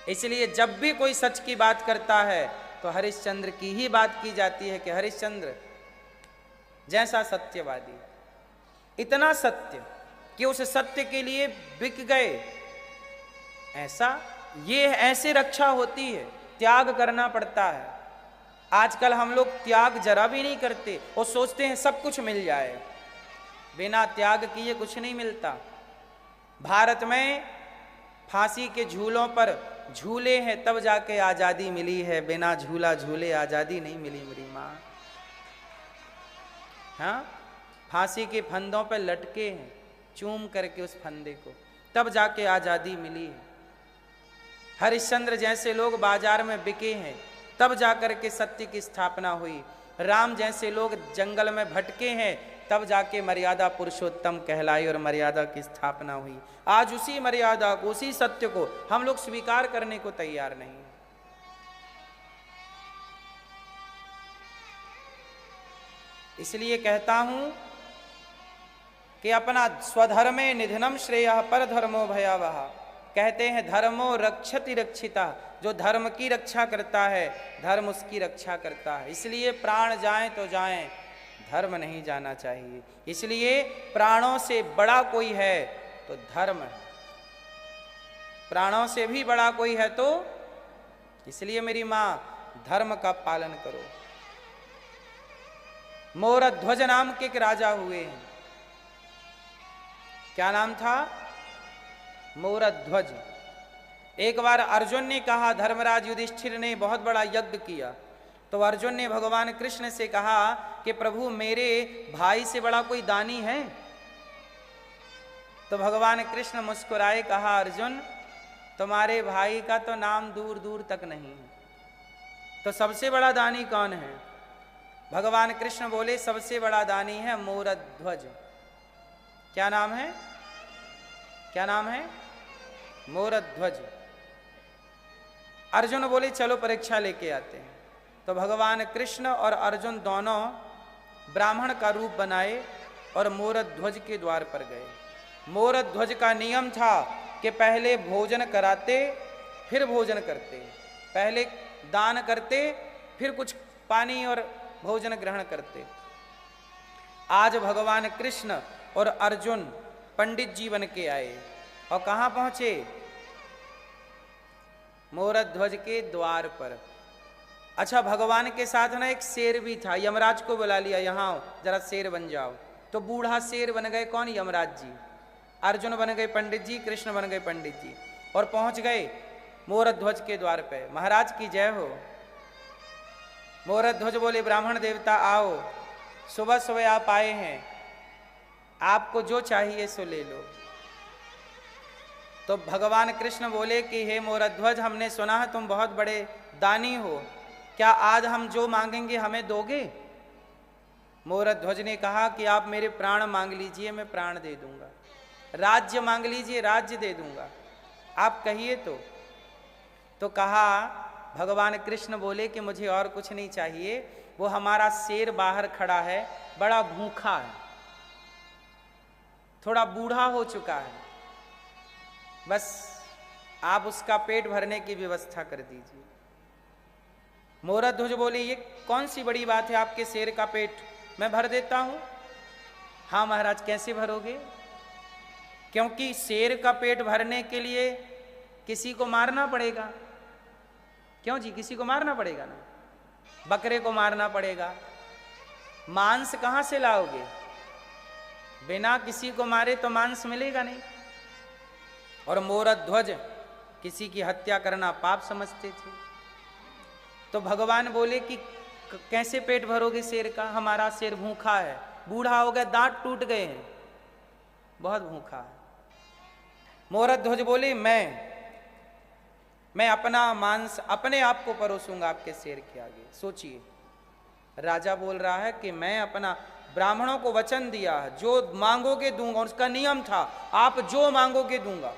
A: इसलिए जब भी कोई सच की बात करता है तो हरिश्चंद्र की ही बात की जाती है कि हरिश्चंद्र जैसा सत्यवादी, इतना सत्य कि उस सत्य के लिए बिक गए। ऐसे रक्षा होती है, त्याग करना पड़ता है। आजकल हम लोग त्याग जरा भी नहीं करते और सोचते हैं सब कुछ मिल जाए। बिना त्याग किए कुछ नहीं मिलता। भारत में फांसी के झूलों पर झूले हैं तब जाके आजादी मिली है, बिना झूला झूले आजादी नहीं मिली मेरी माँ। हाँ, फांसी के फंदों पर लटके हैं, चूम करके उस फंदे को, तब जाके आजादी मिली है। हरिश्चंद्र जैसे लोग बाजार में बिके हैं तब जाकर के सत्य की स्थापना हुई। राम जैसे लोग जंगल में भटके हैं तब जाके मर्यादा पुरुषोत्तम कहलाई और मर्यादा की स्थापना हुई। आज उसी मर्यादा को, उसी सत्य को हम लोग स्वीकार करने को तैयार नहीं। इसलिए कहता हूं कि अपना स्वधर्मे निधनम श्रेयः पर धर्मो भयावह। कहते हैं धर्मो रक्षति रक्षिता, जो धर्म की रक्षा करता है धर्म उसकी रक्षा करता है। इसलिए प्राण जाएं तो जाएं, धर्म नहीं जाना चाहिए। इसलिए प्राणों से बड़ा कोई है तो धर्म है, प्राणों से भी बड़ा कोई है तो, इसलिए मेरी मां धर्म का पालन करो। मोरध्वज नाम के एक राजा हुए हैं। क्या नाम था? मोरध्वज। एक बार अर्जुन ने कहा, धर्मराज युधिष्ठिर ने बहुत बड़ा यज्ञ किया, तो अर्जुन ने भगवान कृष्ण से कहा कि प्रभु मेरे भाई से बड़ा कोई दानी है? तो भगवान कृष्ण मुस्कुराए, कहा अर्जुन तुम्हारे भाई का तो नाम दूर दूर तक नहीं है, तो सबसे बड़ा दानी कौन है? भगवान कृष्ण बोले सबसे बड़ा दानी है मोरध्वज। क्या नाम है? क्या नाम है? मोरध्वज। अर्जुन बोले चलो परीक्षा लेके आते हैं। तो भगवान कृष्ण और अर्जुन दोनों ब्राह्मण का रूप बनाए और मोरध्वज के द्वार पर गए। मोरध्वज का नियम था कि पहले भोजन कराते फिर भोजन करते, पहले दान करते फिर कुछ पानी और भोजन ग्रहण करते। आज भगवान कृष्ण और अर्जुन पंडित जी बन के आए और कहाँ पहुंचे? मोरध्वज के द्वार पर। अच्छा, भगवान के साथ ना एक शेर भी था। यमराज को बुला लिया, यहाँ जरा शेर बन जाओ। तो बूढ़ा शेर बन गए कौन? यमराज जी। अर्जुन बन गए पंडित जी, कृष्ण बन गए पंडित जी और पहुंच गए मोरध्वज के द्वार पे। महाराज की जय हो। मोरध्वज बोले ब्राह्मण देवता आओ, सुबह सुबह आप आए हैं, आपको जो चाहिए सो ले लो। तो भगवान कृष्ण बोले कि हे मोरध्वज, हमने सुना है तुम बहुत बड़े दानी हो, क्या आज हम जो मांगेंगे हमें दोगे? मोरध्वज ने कहा कि आप मेरे प्राण मांग लीजिए, मैं प्राण दे दूंगा। राज्य मांग लीजिए, राज्य दे दूंगा, आप कहिए तो कहा भगवान कृष्ण बोले कि मुझे और कुछ नहीं चाहिए, वो हमारा शेर बाहर खड़ा है, बड़ा भूखा है, थोड़ा बूढ़ा हो चुका है, बस आप उसका पेट भरने की व्यवस्था कर दीजिए। मोरध्वज बोले ये कौन सी बड़ी बात है, आपके शेर का पेट मैं भर देता हूं। हाँ महाराज, कैसे भरोगे? क्योंकि शेर का पेट भरने के लिए किसी को मारना पड़ेगा। क्यों जी? किसी को मारना पड़ेगा ना, बकरे को मारना पड़ेगा। मांस कहां से लाओगे? बिना किसी को मारे तो मांस मिलेगा नहीं। और मोरध्वज किसी की हत्या करना पाप समझते थे। तो भगवान बोले कि कैसे पेट भरोगे शेर का? हमारा शेर भूखा है, बूढ़ा हो गया, दांत टूट गए हैं, बहुत भूखा है। मोरध्वज बोले मैं अपना मांस अपने आप को परोसूंगा आपके शेर के आगे। सोचिए, राजा बोल रहा है कि मैं अपना, ब्राह्मणों को वचन दिया है जो मांगोगे दूंगा, उसका नियम था आप जो मांगोगे दूंगा।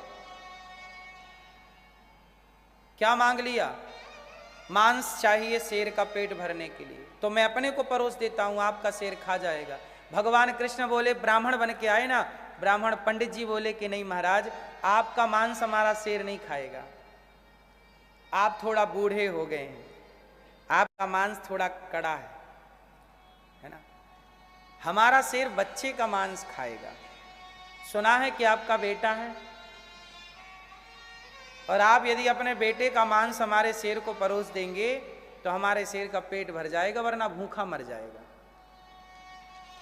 A: क्या मांग लिया? मांस चाहिए शेर का पेट भरने के लिए, तो मैं अपने को परोस देता हूं, आपका शेर खा जाएगा। भगवान कृष्ण बोले ब्राह्मण बन के आए ना। ब्राह्मण पंडित जी बोले कि नहीं महाराज, आपका मांस हमारा शेर नहीं खाएगा, आप थोड़ा बूढ़े हो गए हैं, आपका मांस थोड़ा कड़ा है ना, हमारा शेर बच्चे का मांस खाएगा। सुना है कि आपका बेटा है, और आप यदि अपने बेटे का मांस हमारे शेर को परोस देंगे तो हमारे शेर का पेट भर जाएगा, वरना भूखा मर जाएगा।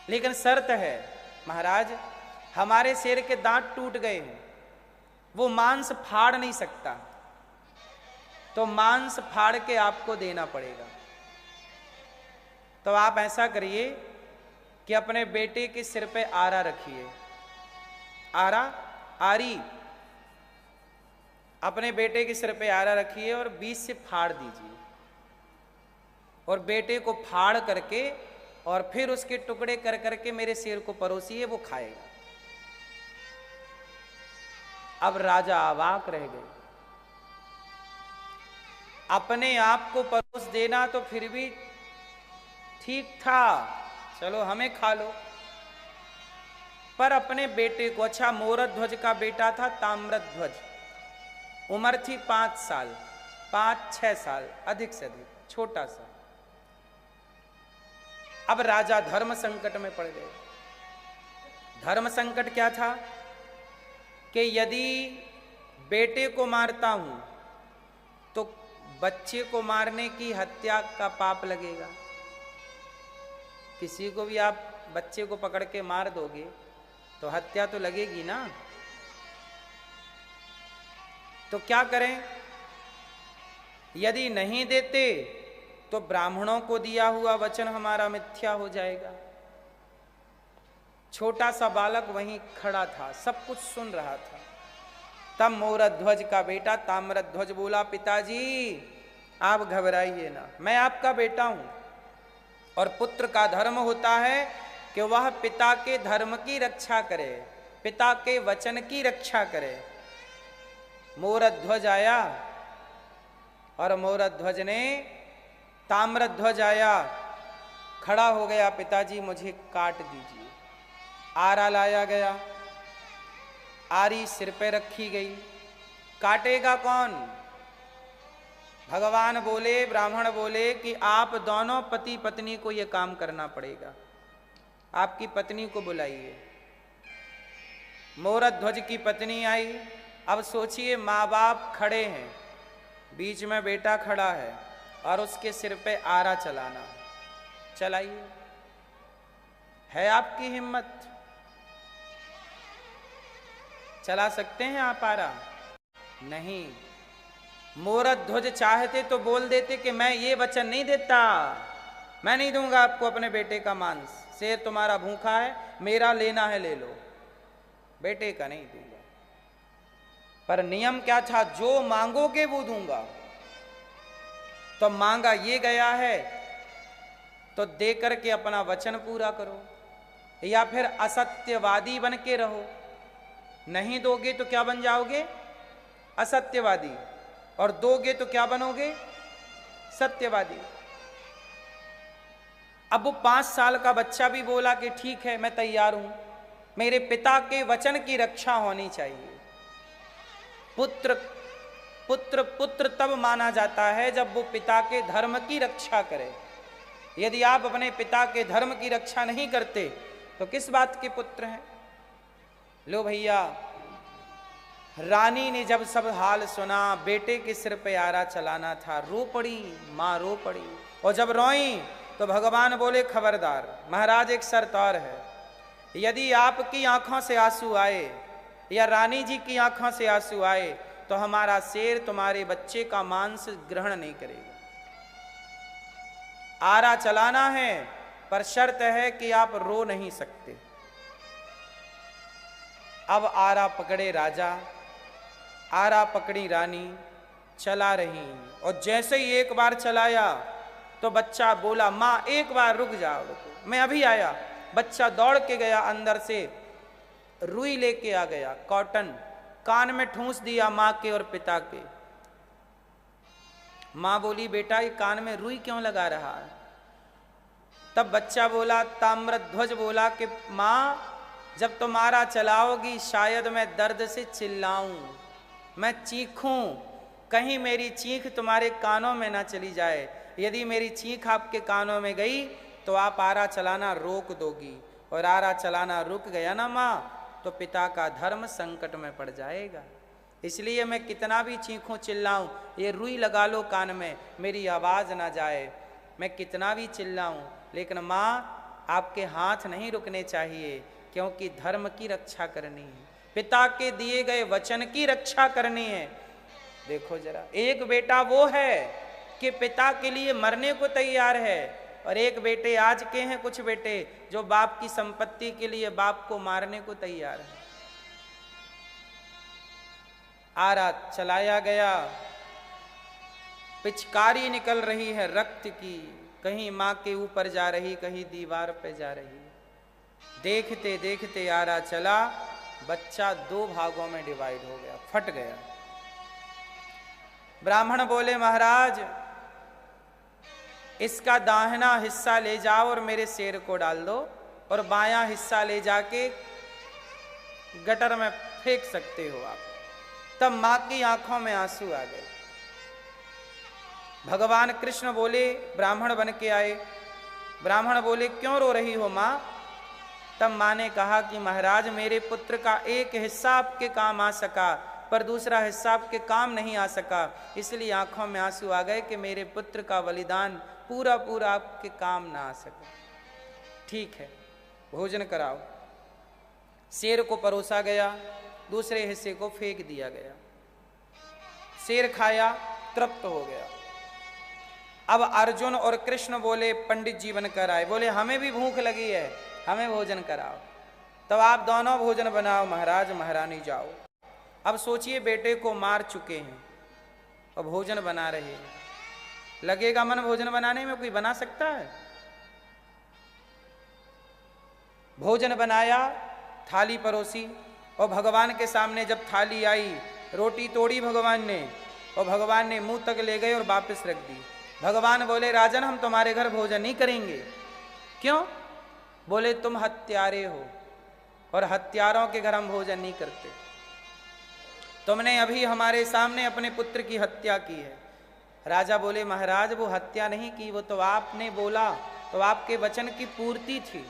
A: लेकिन शर्त है महाराज, हमारे शेर के दांत टूट गए हैं, वो मांस फाड़ नहीं सकता, तो मांस फाड़ के आपको देना पड़ेगा। तो आप ऐसा करिए कि अपने बेटे के सिर पे आरा रखिए, आरी अपने बेटे के सिर पे आरा रखिए और बीच से फाड़ दीजिए, और बेटे को फाड़ करके और फिर उसके टुकड़े कर करके मेरे शेर को परोसिए, वो खाएगा। अब राजा अवाक रह गए। अपने आप को परोस देना तो फिर भी ठीक था, चलो हमें खा लो, पर अपने बेटे को, अच्छा मोरध्वज का बेटा था ताम्रध्वज, उम्र थी 5 साल, 5-6 साल, अधिक से अधिक, छोटा सा। अब राजा धर्म संकट में पड़ गए। धर्म संकट क्या था कि यदि बेटे को मारता हूं तो बच्चे को मारने की हत्या का पाप लगेगा। किसी को भी आप बच्चे को पकड़ के मार दोगे तो हत्या तो लगेगी ना। तो क्या करें? यदि नहीं देते तो ब्राह्मणों को दिया हुआ वचन हमारा मिथ्या हो जाएगा। छोटा सा बालक वहीं खड़ा था, सब कुछ सुन रहा था। तब मोरध्वज का बेटा ताम्रध्वज बोला, पिताजी आप घबराइए ना, मैं आपका बेटा हूं, और पुत्र का धर्म होता है कि वह पिता के धर्म की रक्षा करे, पिता के वचन की रक्षा करे। मोरध्वज आया और मोरध्वज ने, ताम्रध्वज आया, खड़ा हो गया, पिताजी मुझे काट दीजिए। आरा लाया गया, आरी सिर पे रखी गई, काटेगा कौन? भगवान बोले, ब्राह्मण बोले कि आप दोनों पति पत्नी को यह काम करना पड़ेगा, आपकी पत्नी को बुलाइए। मोरध्वज की पत्नी आई। अब सोचिए, माँ बाप खड़े हैं, बीच में बेटा खड़ा है और उसके सिर पे आरा चलाना। चलाइए, है आपकी हिम्मत? चला सकते हैं आप आरा? नहीं। मोरध्वज चाहते तो बोल देते कि मैं ये वचन नहीं देता, मैं नहीं दूंगा आपको अपने बेटे का मांस, शेर तुम्हारा भूखा है, मेरा लेना है ले लो, बेटे का नहीं दूंगा। पर नियम क्या था, जो मांगोगे वो दूंगा। तो मांगा ये गया है तो दे करके अपना वचन पूरा करो, या फिर असत्यवादी बन के रहो। नहीं दोगे तो क्या बन जाओगे? असत्यवादी। और दोगे तो क्या बनोगे? सत्यवादी। अब वो 5 साल का बच्चा भी बोला कि ठीक है मैं तैयार हूं, मेरे पिता के वचन की रक्षा होनी चाहिए। पुत्र पुत्र पुत्र तब माना जाता है जब वो पिता के धर्म की रक्षा करे। यदि आप अपने पिता के धर्म की रक्षा नहीं करते तो किस बात के पुत्र हैं? लो भैया, रानी ने जब सब हाल सुना, बेटे के सिर पे आरा चलाना था, रो पड़ी, मां रो पड़ी। और जब रोई तो भगवान बोले खबरदार महाराज, एक शर्त और है, यदि आपकी आंखों से आंसू आए या रानी जी की आंखों से आंसू आए तो हमारा शेर तुम्हारे बच्चे का मांस ग्रहण नहीं करेगा। आरा चलाना है पर शर्त है कि आप रो नहीं सकते। अब आरा पकड़े राजा, आरा पकड़ी रानी, चला रही। और जैसे ही एक बार चलाया तो बच्चा बोला मां एक बार रुक जाओ, मैं अभी आया। बच्चा दौड़ के गया, अंदर से रुई लेके आ गया, कॉटन, कान में ठूंस दिया मां के और पिता के। मां बोली बेटा ये कान में रुई क्यों लगा रहा है? तब बच्चा बोला, ताम्रध्वज बोला कि मां जब तुम्हारा चलाओगी शायद मैं दर्द से चिल्लाऊं, मैं चीखूं, कहीं मेरी चीख तुम्हारे कानों में ना चली जाए। यदि मेरी चीख आपके कानों में गई तो आप आरा चलाना रोक दोगी, और आरा चलाना रुक गया ना मां तो पिता का धर्म संकट में पड़ जाएगा। इसलिए मैं कितना भी चीखूं चिल्लाऊं, ये रुई लगा लो कान में, मेरी आवाज ना जाए। मैं कितना भी चिल्लाऊं, लेकिन मां आपके हाथ नहीं रुकने चाहिए, क्योंकि धर्म की रक्षा करनी है, पिता के दिए गए वचन की रक्षा करनी है। देखो जरा, एक बेटा वो है कि पिता के लिए मरने को तैयार है, और एक बेटे आज के हैं कुछ बेटे जो बाप की संपत्ति के लिए बाप को मारने को तैयार है। आरा चलाया गया, पिचकारी निकल रही है रक्त की, कहीं मां के ऊपर जा रही, कहीं दीवार पे जा रही। देखते देखते आरा चला, बच्चा 2 भागों में डिवाइड हो गया, फट गया। ब्राह्मण बोले महाराज इसका दाहिना हिस्सा ले जाओ और मेरे शेर को डाल दो, और बायां हिस्सा ले जाके गटर में फेंक सकते हो आप। तब मां की आंखों में आंसू आ गए। भगवान कृष्ण बोले, ब्राह्मण बन के आए, ब्राह्मण बोले क्यों रो रही हो मां? तब मां ने कहा कि महाराज मेरे पुत्र का एक हिस्सा आपके काम आ सका पर दूसरा हिस्सा आपके काम नहीं आ सका, इसलिए आंखों में आंसू आ गए कि मेरे पुत्र का बलिदान पूरा पूरा आपके काम ना आ सका। ठीक है भोजन कराओ। शेर को परोसा गया, दूसरे हिस्से को फेंक दिया गया। शेर खाया, तृप्त हो गया। अब अर्जुन और कृष्ण बोले पंडित जी बनकर आए, बोले हमें भी भूख लगी है, हमें भोजन कराओ। तब आप दोनों भोजन बनाओ महाराज, महारानी जाओ। अब सोचिए बेटे को मार चुके हैं और भोजन बना रहे हैं, लगेगा मन भोजन बनाने में? कोई बना सकता है? भोजन बनाया, थाली परोसी, और भगवान के सामने जब थाली आई, रोटी तोड़ी भगवान ने, और भगवान ने मुंह तक ले गए और वापस रख दी। भगवान बोले राजन हम तुम्हारे घर भोजन नहीं करेंगे। क्यों? बोले तुम हत्यारे हो और हत्यारों के घर हम भोजन नहीं करते। तुमने अभी हमारे सामने अपने पुत्र की हत्या की है। राजा बोले महाराज वो हत्या नहीं की, वो तो आपने बोला, तो आपके वचन की पूर्ति थी।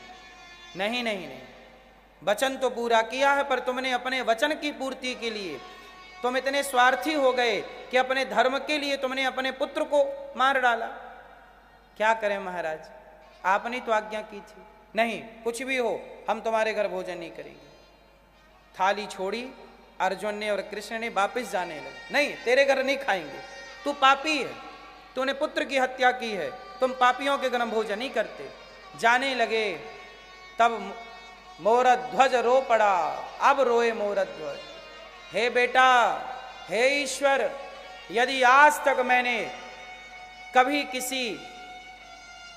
A: नहीं नहीं नहीं, वचन तो पूरा किया है, पर तुमने अपने वचन की पूर्ति के लिए तुम इतने स्वार्थी हो गए कि अपने धर्म के लिए तुमने अपने पुत्र को मार डाला। क्या करें महाराज, आपने तो आज्ञा की थी। नहीं, कुछ भी हो हम तुम्हारे घर भोजन नहीं करेंगे। थाली छोड़ी अर्जुन ने और कृष्ण ने, वापस जाने लगे। नहीं तेरे घर नहीं खाएंगे, तू पापी है, तूने पुत्र की हत्या की है, तुम पापियों के गण भोजन नहीं करते। जाने लगे तब मोरध्वज रो पड़ा, अब रोए मोरध्वज। हे बेटा, हे ईश्वर, यदि आज तक मैंने कभी किसी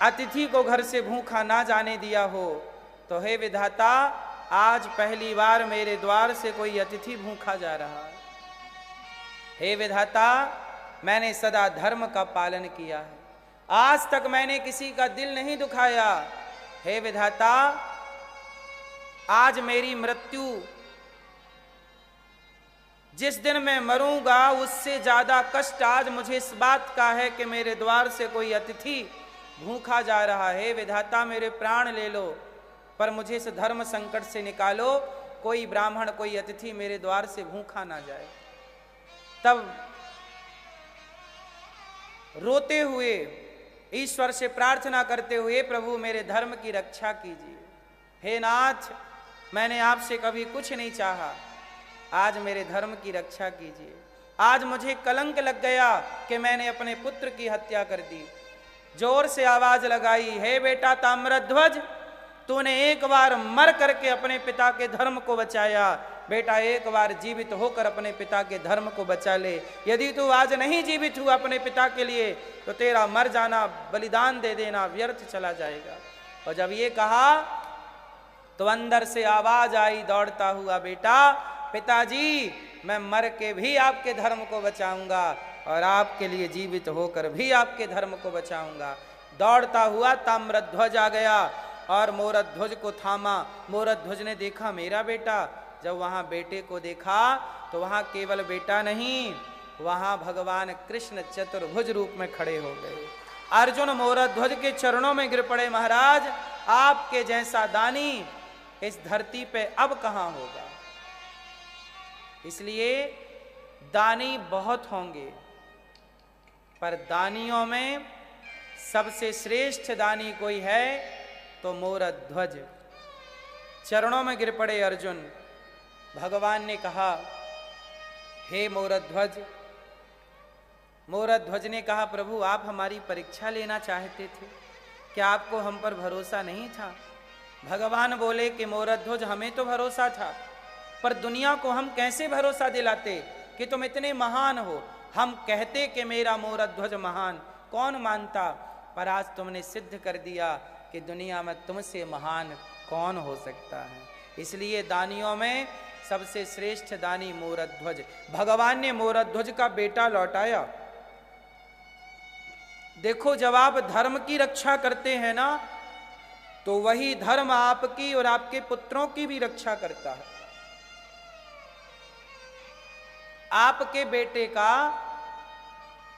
A: अतिथि को घर से भूखा ना जाने दिया हो, तो हे विधाता, आज पहली बार मेरे द्वार से कोई अतिथि भूखा जा रहा है। हे विधाता, मैंने सदा धर्म का पालन किया है, आज तक मैंने किसी का दिल नहीं दुखाया। हे विधाता, आज मेरी मृत्यु, जिस दिन मैं मरूंगा उससे ज्यादा कष्ट आज मुझे इस बात का है कि मेरे द्वार से कोई अतिथि भूखा जा रहा है। विधाता, मेरे प्राण ले लो, पर मुझे इस धर्म संकट से निकालो, कोई ब्राह्मण, कोई अतिथि मेरे द्वार से भूखा ना जाए। तब रोते हुए, ईश्वर से प्रार्थना करते हुए, प्रभु मेरे धर्म की रक्षा कीजिए। हे नाथ, मैंने आपसे कभी कुछ नहीं चाहा, आज मेरे धर्म की रक्षा कीजिए। आज मुझे कलंक लग गया कि मैंने अपने पुत्र की हत्या कर दी। जोर से आवाज लगाई, हे बेटा ताम्रध्वज, तूने एक बार मर करके अपने पिता के धर्म को बचाया, बेटा एक बार जीवित होकर अपने पिता के धर्म को बचा ले। यदि तू आज नहीं जीवित हुआ अपने पिता के लिए, तो तेरा मर जाना, बलिदान दे देना व्यर्थ चला जाएगा। और जब ये कहा तो अंदर से आवाज आई दौड़ता हुआ, बेटा, पिताजी, मैं मर के भी आपके धर्म को बचाऊंगा और आपके लिए जीवित होकर भी आपके धर्म को बचाऊंगा। दौड़ता हुआ ताम्रध्वज आ गया और मोरध्वज को थामा। मोरध्वज ने देखा मेरा बेटा। जब वहां बेटे को देखा तो वहां केवल बेटा नहीं, वहां भगवान कृष्ण चतुर्भुज रूप में खड़े हो गए। अर्जुन मोरध्वज के चरणों में गिर पड़े, महाराज, आपके जैसा दानी इस धरती पे अब कहां होगा। इसलिए दानी बहुत होंगे, पर दानियों में सबसे श्रेष्ठ दानी कोई है तो मोरध्वज। चरणों में गिर पड़े अर्जुन। भगवान ने कहा, हे मोरध्वज। मोरध्वज ने कहा, प्रभु आप हमारी परीक्षा लेना चाहते थे, क्या आपको हम पर भरोसा नहीं था? भगवान बोले कि मोरध्वज, हमें तो भरोसा था, पर दुनिया को हम कैसे भरोसा दिलाते कि तुम इतने महान हो। हम कहते कि मेरा मोरध्वज महान, कौन मानता, पर आज तुमने सिद्ध कर दिया कि दुनिया में तुमसे महान कौन हो सकता है। इसलिए दानियों में सबसे श्रेष्ठ दानी मोरध्वज। भगवान ने मोरध्वज का बेटा लौटाया। देखो, जब आप धर्म की रक्षा करते हैं ना, तो वही धर्म आपकी और आपके पुत्रों की भी रक्षा करता है। आपके बेटे का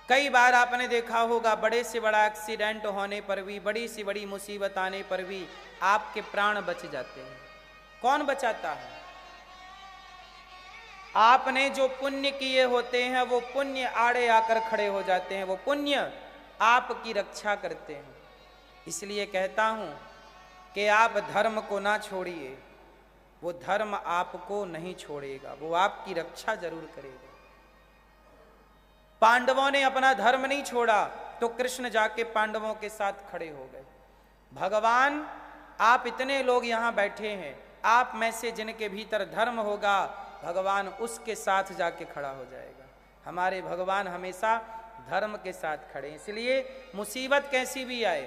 A: कई बार आपने देखा होगा, बड़े से बड़ा एक्सीडेंट होने पर भी, बड़ी से बड़ी मुसीबत आने पर भी आपके प्राण बच जाते हैं। कौन बचाता है? आपने जो पुण्य किए होते हैं वो पुण्य आड़े आकर खड़े हो जाते हैं, वो पुण्य आपकी रक्षा करते हैं। इसलिए कहता हूं कि आप धर्म को ना छोड़िए, वो धर्म आपको नहीं छोड़ेगा, वो आपकी रक्षा जरूर करेगा। पांडवों ने अपना धर्म नहीं छोड़ा तो कृष्ण जाके पांडवों के साथ खड़े हो गए। भगवान, आप इतने लोग यहां बैठे हैं, आप में से जिनके भीतर धर्म होगा, भगवान उसके साथ जाके खड़ा हो जाएगा। हमारे भगवान हमेशा धर्म के साथ खड़े। इसलिए मुसीबत कैसी भी आए,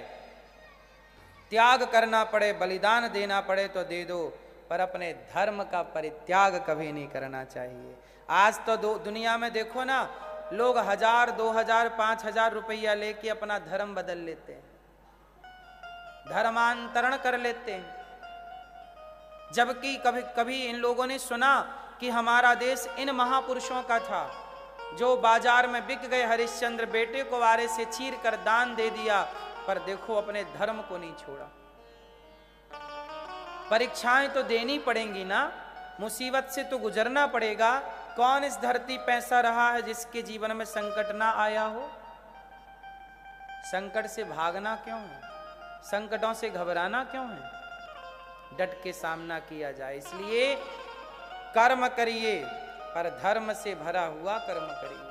A: त्याग करना पड़े, बलिदान देना पड़े तो दे दो, पर अपने धर्म का परित्याग कभी नहीं करना चाहिए। आज तो दुनिया में देखो ना, लोग 1000, 2000, 5000 रुपया लेके अपना धर्म बदल लेते हैं, धर्मांतरण कर लेते हैं। जबकि कभी कभी इन लोगों ने सुना कि हमारा देश इन महापुरुषों का था जो बाजार में बिक गए। हरिश्चंद्र बेटे को वारे से चीर कर दान दे दिया, पर देखो अपने धर्म को नहीं छोड़ा। परीक्षाएं तो देनी पड़ेंगी ना, मुसीबत से तो गुजरना पड़ेगा। कौन इस धरती पे ऐसा रहा है जिसके जीवन में संकट ना आया हो? संकट से भागना क्यों है? संकटों से घबराना क्यों है? डट के सामना किया जाए। इसलिए कर्म करिए, पर धर्म से भरा हुआ कर्म करिए।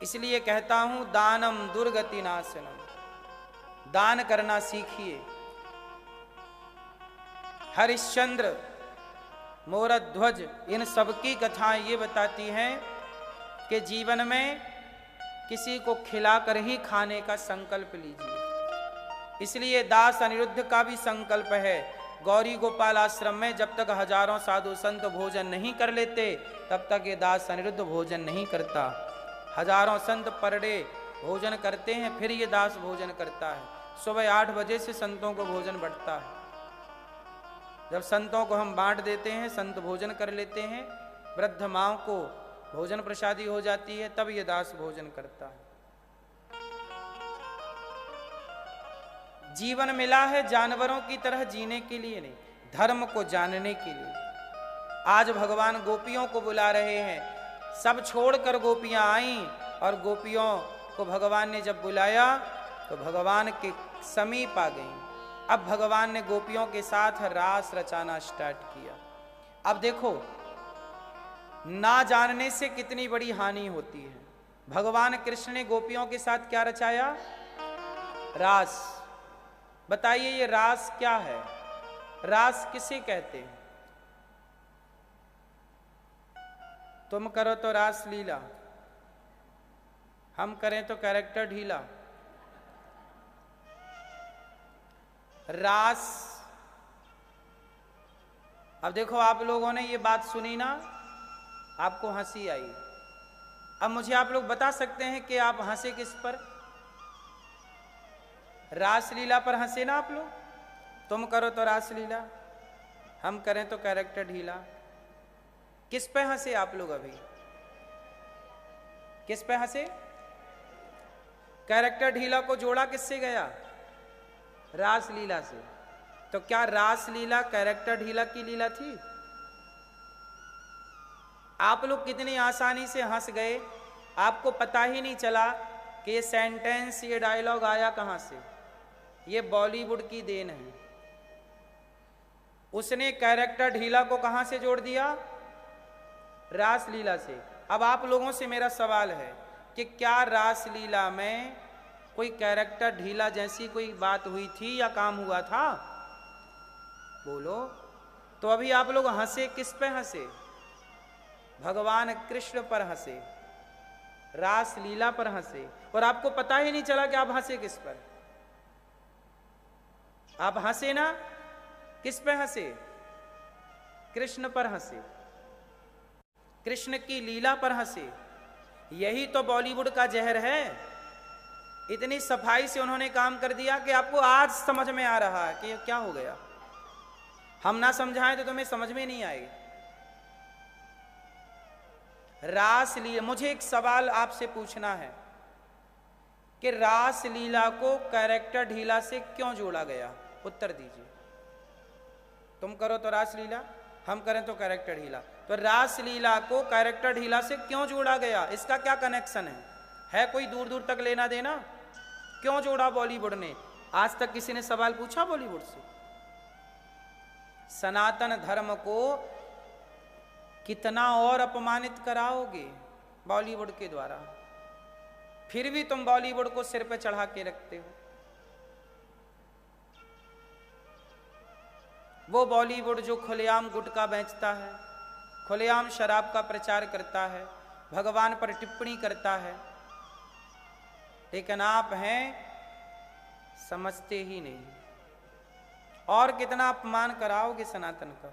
A: इसलिए कहता हूं दानम दुर्गति नाशनम, दान करना सीखिए। हरिश्चंद्र, मोरध्वज, इन सबकी कथाएं ये बताती हैं कि जीवन में किसी को खिलाकर ही खाने का संकल्प लीजिए। इसलिए दास अनिरुद्ध का भी संकल्प है, गौरी गोपाल आश्रम में जब तक हजारों साधु संत भोजन नहीं कर लेते तब तक ये दास अनिरुद्ध भोजन नहीं करता। हजारों संत पर डे भोजन करते हैं, फिर ये दास भोजन करता है। सुबह 8 बजे से संतों को भोजन बढ़ता है। जब संतों को हम बांट देते हैं, संत भोजन कर लेते हैं, वृद्ध माओं को भोजन प्रसादी हो जाती है, तब ये दास भोजन करता है। जीवन मिला है जानवरों की तरह जीने के लिए नहीं, धर्म को जानने के लिए। आज भगवान गोपियों को बुला रहे हैं, सब छोड़कर गोपियां आईं और गोपियों को भगवान ने जब बुलाया तो भगवान के समीप आ गईं। अब भगवान ने गोपियों के साथ रास रचाना स्टार्ट किया। अब देखो, ना जानने से कितनी बड़ी हानि होती है। भगवान कृष्ण ने गोपियों के साथ क्या रचाया? रास। बताइए ये रास क्या है? रास किसे कहते हैं? तुम करो तो रास लीला, हम करें तो कैरेक्टर ढीला। रास, अब देखो आप लोगों ने ये बात सुनी ना, आपको हंसी आई। अब मुझे आप लोग बता सकते हैं कि आप हंसे किस पर? रासलीला पर हंसे ना आप लोग? तुम करो तो रासलीला, हम करें तो कैरेक्टर ढीला। किस पे हंसे आप लोग? अभी किस पे हंसे? कैरेक्टर ढीला को जोड़ा किससे गया? रासलीला से। तो क्या रासलीला कैरेक्टर ढीला की लीला थी? आप लोग कितनी आसानी से हंस गए, आपको पता ही नहीं चला कि ये सेंटेंस, ये डायलॉग आया कहां से। ये बॉलीवुड की देन है। उसने कैरेक्टर ढीला को कहां से जोड़ दिया? रासलीला से। अब आप लोगों से मेरा सवाल है कि क्या रासलीला में कोई कैरेक्टर ढीला जैसी कोई बात हुई थी या काम हुआ था? बोलो। तो अभी आप लोग हंसे किस पे हंसे? भगवान कृष्ण पर हंसे, रासलीला पर हंसे, और आपको पता ही नहीं चला कि आप हंसे किस पर। आप हंसे ना, किस पे हंसे? कृष्ण पर हंसे, कृष्ण की लीला पर हंसे। यही तो बॉलीवुड का जहर है। इतनी सफाई से उन्होंने काम कर दिया कि आपको आज समझ में आ रहा है कि ये क्या हो गया। हम ना समझाएं तो तुम्हें समझ में नहीं आएगी। रासलीला, मुझे एक सवाल आपसे पूछना है कि रासलीला को कैरेक्टर ढीला से क्यों जोड़ा गया? उत्तर दीजिए। तुम करो तो रासलीला, हम करें तो कैरेक्टर ढीला। तो रासलीला को कैरेक्टर ढीला से क्यों जोड़ा गया? इसका क्या कनेक्शन है कोई दूर दूर तक लेना देना? क्यों जोड़ा बॉलीवुड ने? आज तक किसी ने सवाल पूछा बॉलीवुड से? सनातन धर्म को कितना और अपमानित कराओगे बॉलीवुड के द्वारा, फिर भी तुम बॉलीवुड को सिर पे चढ़ा के रखते हो। वो बॉलीवुड जो खुलेआम गुटखा बेचता है, खुलेआम शराब का प्रचार करता है, भगवान पर टिप्पणी करता है, लेकिन आप हैं समझते ही नहीं। और कितना अपमान कराओगे सनातन का।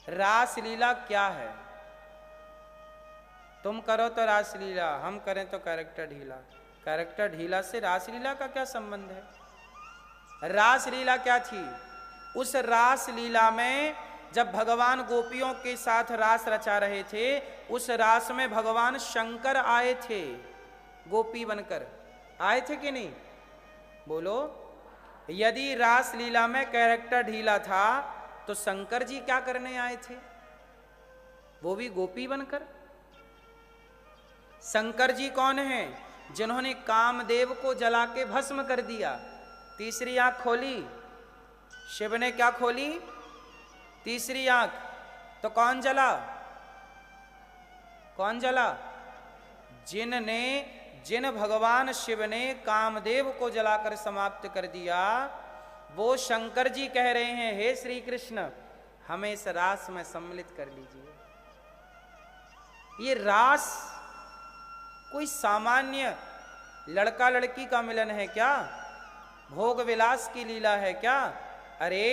A: रासलीला क्या है? तुम करो तो रासलीला, हम करें तो कैरेक्टर ढीला। कैरेक्टर ढीला से रासलीला का क्या संबंध है? रासलीला क्या थी? उस रासलीला में जब भगवान गोपियों के साथ रास रचा रहे थे, उस रास में भगवान शंकर आए थे, गोपी बनकर आए थे कि नहीं? बोलो। यदि रासलीला में कैरेक्टर ढीला था तो शंकर जी क्या करने आए थे? वो भी गोपी बनकर। शंकर जी कौन हैं? जिन्होंने कामदेव को जला के भस्म कर दिया। तीसरी आंख खोली, शिव ने क्या खोली? तीसरी आंख। तो कौन जला? कौन जला? जिन भगवान शिव ने कामदेव को जलाकर समाप्त कर दिया, वो शंकर जी कह रहे हैं, हे श्री कृष्ण हमें इस रास में सम्मिलित कर लीजिए। ये रास कोई सामान्य लड़का लड़की का मिलन है क्या? भोग विलास की लीला है क्या? अरे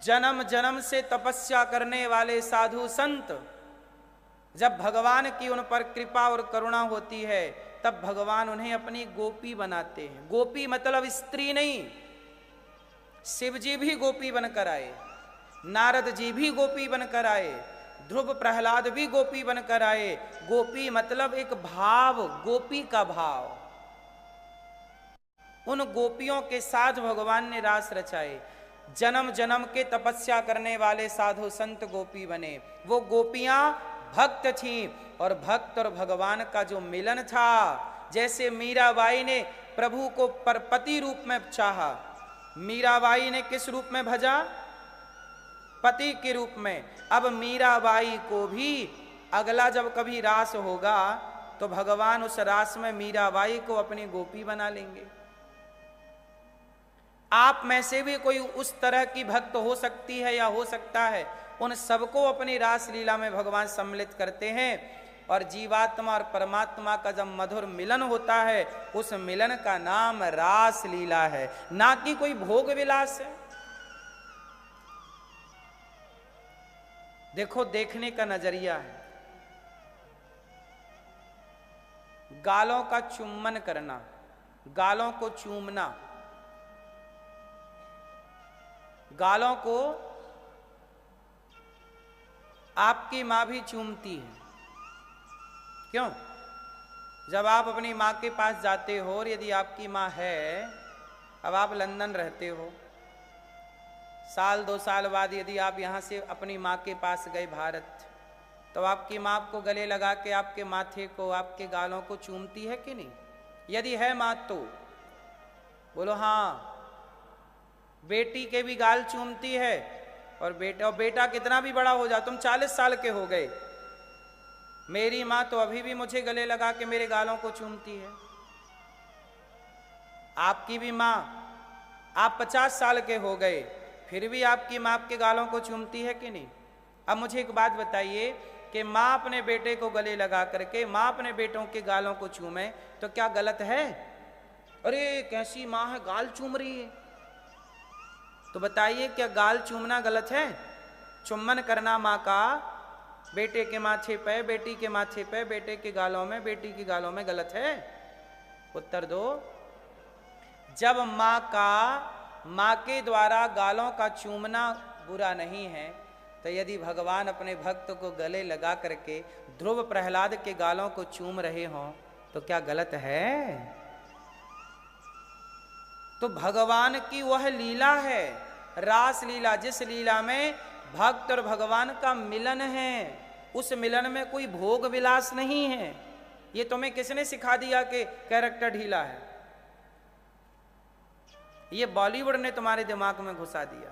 A: जन्म जन्म से तपस्या करने वाले साधु संत, जब भगवान की उन पर कृपा और करुणा होती है, तब भगवान उन्हें अपनी गोपी बनाते हैं। गोपी मतलब स्त्री नहीं, शिव जी भी गोपी बनकर आए, नारद जी भी गोपी बनकर आए, ध्रुव प्रहलाद भी गोपी बनकर आए। गोपी मतलब एक भाव, गोपी का भाव। उन गोपियों के साथ भगवान ने रास रचाए। जन्म जन्म के तपस्या करने वाले साधु संत गोपी बने। वो गोपियां भक्त थीं, और भक्त और भगवान का जो मिलन था, जैसे मीराबाई ने प्रभु को पति रूप में चाहा, मीराबाई ने किस रूप में भजा? पति के रूप में। अब मीराबाई को भी अगला जब कभी रास होगा तो भगवान उस रास में मीराबाई को अपनी गोपी बना लेंगे। आप में से भी कोई उस तरह की भक्त हो सकती है या हो सकता है, उन सबको अपनी रास लीला में भगवान सम्मिलित करते हैं। और जीवात्मा और परमात्मा का जब मधुर मिलन होता है, उस मिलन का नाम रास लीला है, ना कि कोई भोग विलास है। देखो, देखने का नजरिया है। गालों का चुम्बन करना, गालों को चूमना, गालों को आपकी मां भी चूमती है। क्यों? जब आप अपनी मां के पास जाते हो, और यदि आपकी मां है, अब आप लंदन रहते हो, साल 2 साल बाद यदि आप यहाँ से अपनी माँ के पास गए भारत, तो आपकी माँ आपको गले लगा के आपके माथे को, आपके गालों को चूमती है कि नहीं? यदि है माँ तो बोलो हाँ। बेटी के भी गाल चूमती है, और बेटा कितना भी बड़ा हो जाए, तुम 40 साल के हो गए, मेरी माँ तो अभी भी मुझे गले लगा के मेरे गालों को चूमती है। आपकी भी माँ, आप 50 साल के हो गए, फिर भी आपकी माँ आपके गालों को चूमती है कि नहीं? अब मुझे एक बात बताइए कि माँ अपने बेटे को गले लगा करके, माँ अपने बेटों के गालों को चूमे, तो क्या गलत है? अरे कैसी माँ है, गाल चूम रही है। तो बताइए, क्या गाल चूमना गलत है? चुम्बन करना माँ का बेटे के माथे पे, बेटी के माथे पे, बेटे के गालों में, बेटी के गालों में गलत है? उत्तर दो। जब माँ के द्वारा गालों का चूमना बुरा नहीं है, तो यदि भगवान अपने भक्त को गले लगा करके ध्रुव प्रहलाद के गालों को चूम रहे हों, तो क्या गलत है? तो भगवान की वह लीला है, रास लीला, जिस लीला में भक्त और भगवान का मिलन है। उस मिलन में कोई भोग विलास नहीं है। ये तुम्हें किसने सिखा दिया कि कैरेक्टर ढीला है? ये बॉलीवुड ने तुम्हारे दिमाग में घुसा दिया,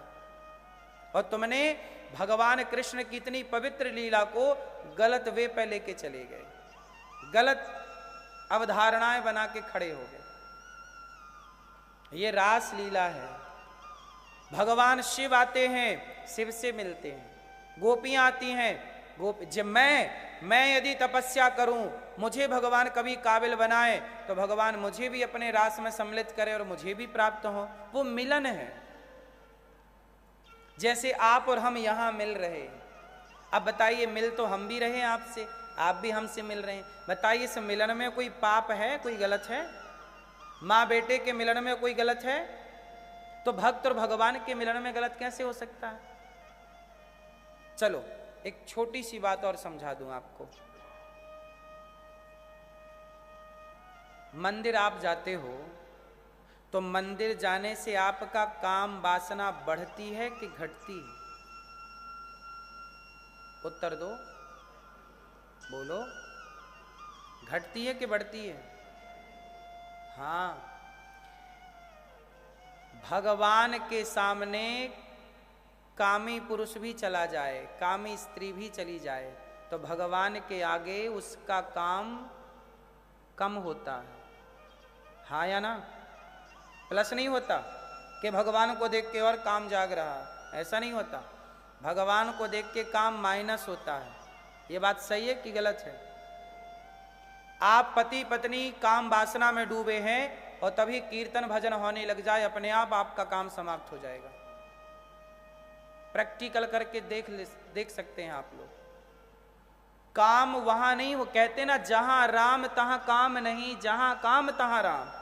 A: और तुमने भगवान कृष्ण की इतनी पवित्र लीला को गलत वे पे लेके चले गए, गलत अवधारणाएं बना के खड़े हो गए। ये रास लीला है। भगवान शिव आते हैं, शिव से मिलते हैं। गोपियां आती हैं, जब मैं यदि तपस्या करूं, मुझे भगवान कभी काबिल बनाए, तो भगवान मुझे भी अपने रास में सम्मिलित करे और मुझे भी प्राप्त हो। वो मिलन है। जैसे आप और हम यहां मिल रहे हैं। अब बताइए, मिल तो हम भी रहे हैं आपसे, आप भी हमसे मिल रहे हैं। बताइए, इस मिलन में कोई पाप है, कोई गलत है? माँ बेटे के मिलन में कोई गलत है? तो भक्त और भगवान के मिलन में गलत कैसे हो सकता है? चलो एक छोटी सी बात और समझा दूं आपको। मंदिर आप जाते हो, तो मंदिर जाने से आपका काम वासना बढ़ती है कि घटती है? उत्तर दो, बोलो। घटती है कि बढ़ती है? हाँ। भगवान के सामने कामी पुरुष भी चला जाए, कामी स्त्री भी चली जाए, तो भगवान के आगे उसका काम कम होता है। हाँ या ना? प्लस नहीं होता कि भगवान को देख के और काम जाग रहा है, ऐसा नहीं होता। भगवान को देख के काम माइनस होता है। ये बात सही है कि गलत है? आप पति पत्नी काम वासना में डूबे हैं और तभी कीर्तन भजन होने लग जाए, अपने आप आपका काम समाप्त हो जाएगा। प्रैक्टिकल करके देख सकते हैं आप लोग। काम वहां नहीं, वो कहते ना जहां राम तहां काम नहीं, जहां काम तहां राम।